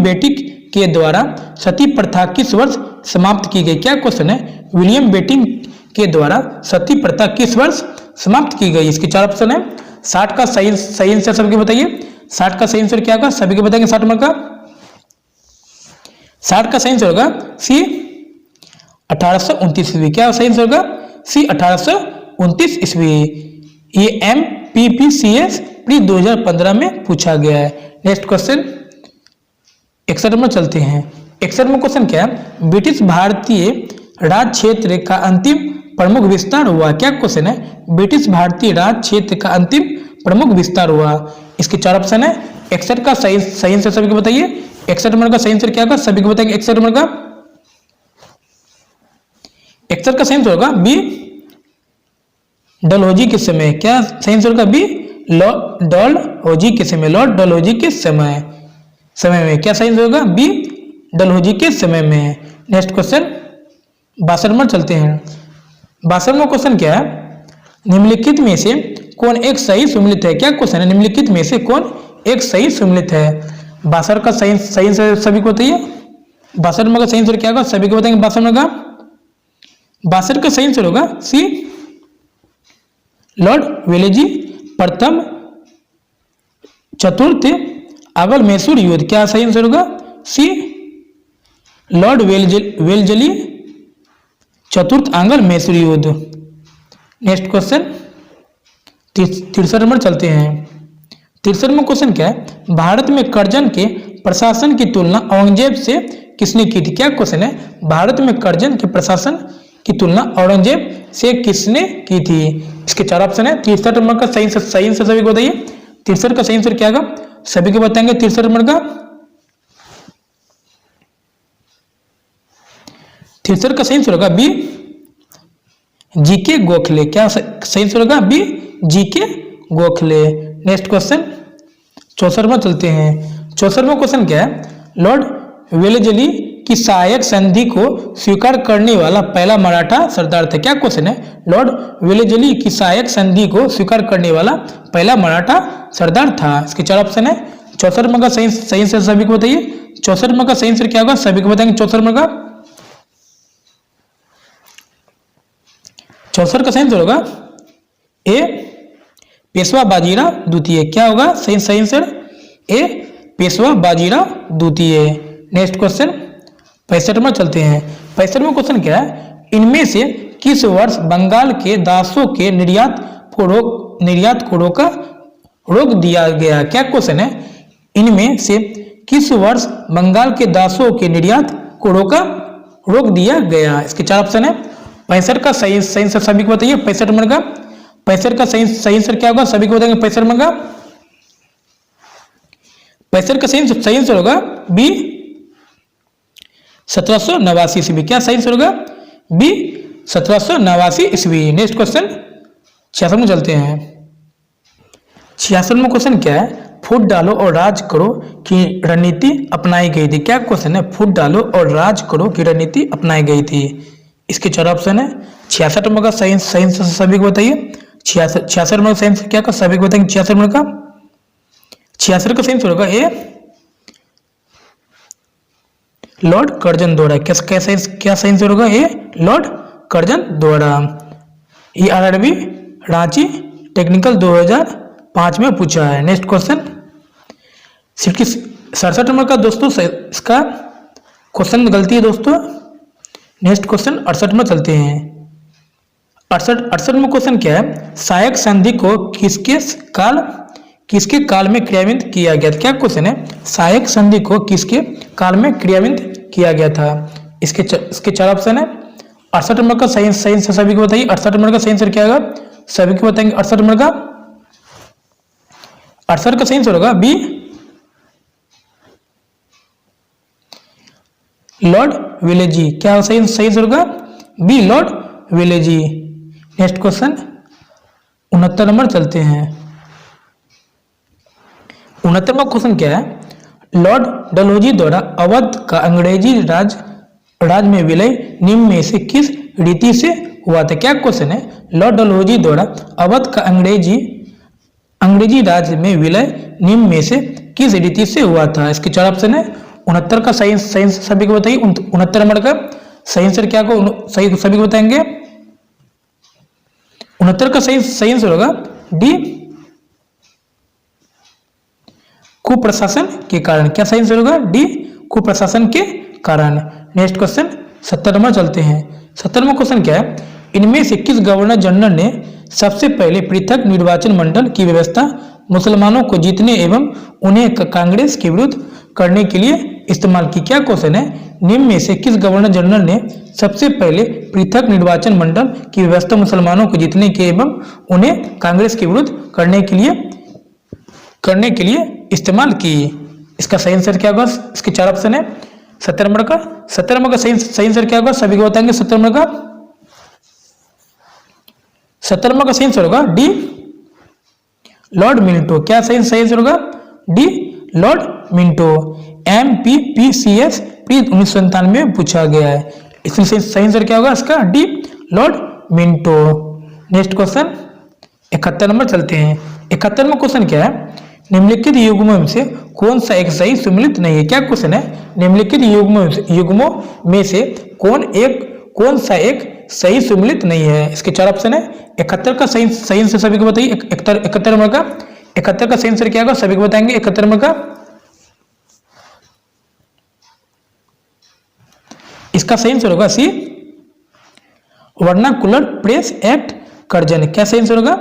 बेटिक के द्वारा सती प्रथा किस वर्ष समाप्त की गई? क्या क्वेश्चन है, विलियम बेटिक के द्वारा सती प्रथा किस वर्ष समाप्त की गई? इसके 4 ऑप्शन है। 60 का सही आंसर सभी को बताइए। 60 का सही आंसर क्या होगा, सभी को बताएंगे। 60 नंबर का 60 का सही आंसर होगा सी, 1829 ईस्वी। क्या सही आंसर होगा, सी, 1829 ईस्वी। ये MPPCS प्री 2015 में पूछा गया है। नेक्स्ट क्वेश्चन 61 नंबर चलते हैं। 61 में क्वेश्चन क्या है, ब्रिटिश भारतीय राज क्षेत्र का अंतिम प्रमुख विस्तार हुआ? क्या क्वेश्चन है, ब्रिटिश भारतीय राज क्षेत्र का अंतिम प्रमुख विस्तार हुआ? इसके 4 ऑप्शन है। 61 का सही आंसर सभी को बताइए। 61 नंबर का सही आंसर क्या होगा, सभी को बताएंगे। 61 नंबर का 61 का सही आंसर होगा बी, डलहौजी के समय। क्या सही आंसर होगा, बी, डलहौजी के समय, लॉर्ड डलहौजी के समय में। क्या सही आंसर होगा, बी, डलहौजी के समय में। नेक्स्ट क्वेश्चन 62 नंबर चलते हैं। 62वां क्वेश्चन क्या है, निम्नलिखित में से कौन एक सही सुमेलित है? क्या क्वेश्चन है, निम्नलिखित में से कौन एक सही सुमेलित है? 62 का सही आंसर सभी को बताइए। 62 नंबर का सही आंसर क्या होगा, सभी को बताएंगे। 62 नंबर का 62 का सही आंसर होगा सी, लॉर्ड वेलेजी प्रथम चतुर्थ आंग्ल मैसूर युद्ध। क्या सही आंसर होगा, सी, लॉर्ड वेलजली चतुर्थ आंग्ल मैसूर युद्ध। नेक्स्ट क्वेश्चन 63 नंबर चलते हैं। 63 में क्वेश्चन क्या है, भारत में कर्जन के प्रशासन की तुलना औरंगजेब से किसने की थी? क्या क्वेश्चन है, भारत में कर्जन के प्रशासन की तुलना औरंगजेब से किसने की थी? इसके 4 ऑप्शन है। 63 नंबर का सही आंसर सभी को बताइए। 63 का सही आंसर क्या होगा, सभी को बताएंगे। 63 नंबर का 63 का सही आंसर होगा बी, जीके गोखले। क्या सही आंसर होगा, B, GK Gokhale. Next question 64 में चलते हैं। 64 में क्वेश्चन क्या है, लॉर्ड वेलेजली की सहायक संधि को स्वीकार करने वाला पहला मराठा सरदार था? क्या क्वेश्चन है, लॉर्ड वेलेजली की सहायक संधि को स्वीकार करने वाला पहला मराठा सरदार था? इसके 4 ऑप्शन है। 64 नंबर का सही आंसर सभी को बताइए। 64 नंबर का सही आंसर क्या होगा, सभी को बताएंगे। 64 नंबर का 64 का सही आंसर होगा ए, पेशवा बाजीराव द्वितीय। क्या होगा सही आंसर, ए, पेशवा बाजीराव द्वितीय। नेक्स्ट क्वेश्चन 65 में चलते हैं। 65 में क्वेश्चन क्या है, इनमें से किस वर्ष बंगाल के दासों के निर्यात को रोक दिया गया? क्या क्वेश्चन है, इनमें से किस वर्ष बंगाल के दासों के निर्यात को रोक दिया गया? इसके 4 ऑप्शन है। 65 का सही आंसर सभी को बताइए। 65 नंबर का 65 का सही आंसर क्या होगा, सभी को बताएंगे। 65 नंबर का 65 का सही आंसर होगा बी, 1789 ईस्वी। क्या सही आंसर होगा, बी, 1789 ईस्वी। नेक्स्ट क्वेश्चन 66 में चलते हैं। 66 में क्वेश्चन क्या है, फूट डालो और राज करो की रणनीति अपनाई गई थी? क्या क्वेश्चन है, फूट डालो और राज करो की रणनीति अपनाई गई थी? इसके 4 ऑप्शन है। 66 नंबर का सही आंसर सभी को बताइए। 66 नंबर का सही आंसर क्या का सभी को बताएंगे। 66 नंबर का 66 का सही आंसर होगा ए, लॉर्ड कर्जन द्वारा। क्या सही आंसर होगा? ए लॉर्ड कर्जन द्वारा। ये आरआरबी रांची टेक्निकल 2005 में पूछा है। नेक्स्ट क्वेश्चन 67 नंबर का दोस्तों इसका क्वेश्चन गलती है दोस्तों। नेक्स्ट क्वेश्चन 68 में चलते हैं। 68 में क्वेश्चन क्या है? सहायक संधि को किसके काल में क्रियान्वित किया गया था? क्या क्वेश्चन है? सहायक संधि को किसके काल में क्रियान्वित किया गया था? इसके 4 ऑप्शन है। 68 नंबर का सही सभी को बताइए। 68 नंबर का सही आंसर क्या होगा? सभी को बताएंगे। 68 नंबर का 68 का सही आंसर होगा बी लॉर्ड विलेजी। क्या सही आंसर होगा? B Lord Wellesley. Next question 69 number चलते हैं। 69वां क्वेश्चन क्या है? लॉर्ड डलहौजी द्वारा अवध का अंग्रेजी राज में विलय निम्न में से किस रीति से हुआ था? क्या क्वेश्चन है? लॉर्ड डलहौजी द्वारा अवध का अंग्रेजी राज में विलय निम्न में से किस रीति से हुआ था? इसके 4 ऑप्शन है। 69 का सही सभी को बताइए। 69 नंबर का सही आंसर क्या को सही सभी को बताएंगे। 69 का सही आंसर होगा डी कुप्रशासन के कारण। क्या सही आंसर होगा? डी कुप्रशासन के कारण। नेक्स्ट क्वेश्चन 70 नंबर चलते हैं। 70वां क्वेश्चन क्या है? इनमें से किस गवर्नर जनरल ने सबसे पहले पृथक निर्वाचन मंडल की व्यवस्था मुसलमानों को जीतने एवं उन्हें कांग्रेस के विरुद्ध करने के लिए इस्तेमाल की? क्या क्वेश्चन है? निम्न में से किस गवर्नर जनरल ने सबसे पहले पृथक निर्वाचन मंडल की व्यवस्था मुसलमानों को जीतने के एवं उन्हें कांग्रेस के विरुद्ध करने के लिए इस्तेमाल की? इसका सही आंसर क्या होगा? इसके 4 ऑप्शन है। 70 नंबर का सही आंसर क्या होगा? सभी को बताएंगे। 70 नंबर का सही आंसर होगा डी लॉर्ड मिंटो। क्या सही आंसर होगा? D Lord Minto. MPPCS pre 1997 में पूछा गया है। इसमें सही आंसर क्या होगा? इसका D Lord Minto. Next question 71 number चलते हैं। 71 में क्वेश्चन क्या है? निम्नलिखित युग्मों में से कौन सा एक सही सम्मिलित नहीं है? क्या क्वेश्चन है? निम्नलिखित युग्मों में से कौन सा एक सही सम्मिलित नहीं है? इसके 4 ऑप्शन है। 71 का सही आंसर सभी को बताइए। 71 नंबर का 71 का सही आंसर क्या होगा? सभी को बताएंगे। 71 नंबर का इसका सही आंसर होगा सी वर्नाकुलर प्रेस एक्ट कर्जन। क्या सही आंसर होगा?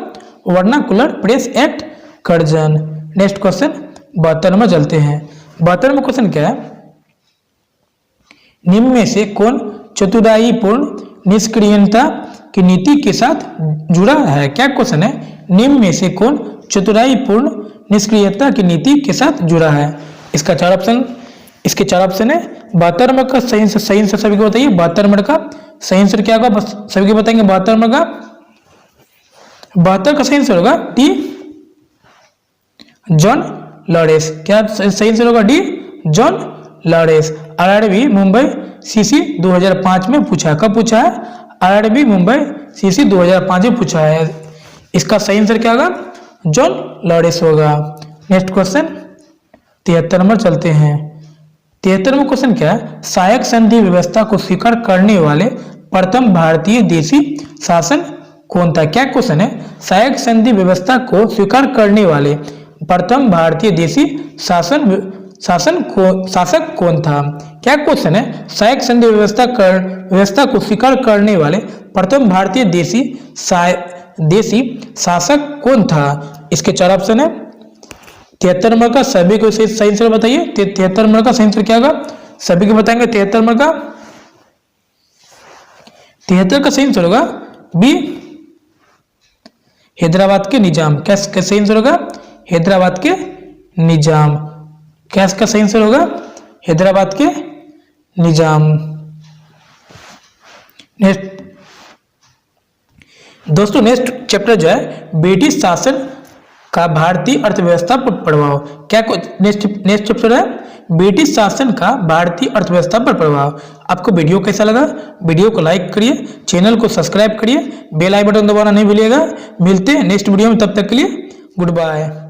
Vernacular press act Curzon. Next question 72 number चलते हैं। 72 में क्वेश्चन क्या है? निम्न में से कौन चतुराईपूर्ण निष्क्रियता की नीति के साथ जुड़ा है? क्या क्वेश्चन है? निम्न में से कौन चतुराईपूर्ण निष्क्रियता की नीति के साथ जुड़ा है? इसके 4 ऑप्शन है। 72 नंबर का सही आंसर सभी को बताइए। 72 नंबर का सही आंसर क्या होगा? सभी को बताएंगे। 72 नंबर का 72 का सही आंसर होगा डी जॉन लॉरेंस। क्या सही आंसर होगा? D John Lawrence. RRB Mumbai CC 2005 में पूछा। कब पूछा है? आरआरबी मुंबई सीसी 2005 में पूछा है। इसका सही आंसर क्या होगा? जॉन लॉरेंस होगा। नेक्स्ट क्वेश्चन 73 नंबर चलते हैं। 73 में क्वेश्चन क्या है? सहायक संधि व्यवस्था को स्वीकार करने वाले प्रथम भारतीय देशी शासन कौन था? क्या क्वेश्चन है? सहायक संधि व्यवस्था को स्वीकार करने वाले प्रथम भारतीय देशी शासक कौन था? क्या क्वेश्चन है? सहायक संधि व्यवस्था को स्वीकार करने वाले प्रथम भारतीय देशी शासक कौन था? इसके 4 ऑप्शन है। 73 नंबर का सभी को सही आंसर बताइए। 73 नंबर का सही आंसर क्या होगा? सभी को बताएंगे। 73 नंबर का 73 का सही आंसर होगा बी हैदराबाद के निजाम। क्या सही आंसर होगा? हैदराबाद के निजाम। क्या इसका सही आंसर होगा? हैदराबाद के निजाम। नेक्स्ट दोस्तों नेक्स्ट चैप्टर जो है ब्रिटिश शासन का भारतीय अर्थव्यवस्था पर प्रभाव। क्या नेक्स्ट चैप्टर है ब्रिटिश शासन का भारतीय अर्थव्यवस्था पर प्रभाव। आपको वीडियो कैसा लगा? वीडियो को लाइक करिए, चैनल को सब्सक्राइब करिए, बेल आई बटन दबाना नहीं भूलिएगा। मिलते हैं नेक्स्ट वीडियो में, तब तक के लिए गुड बाय।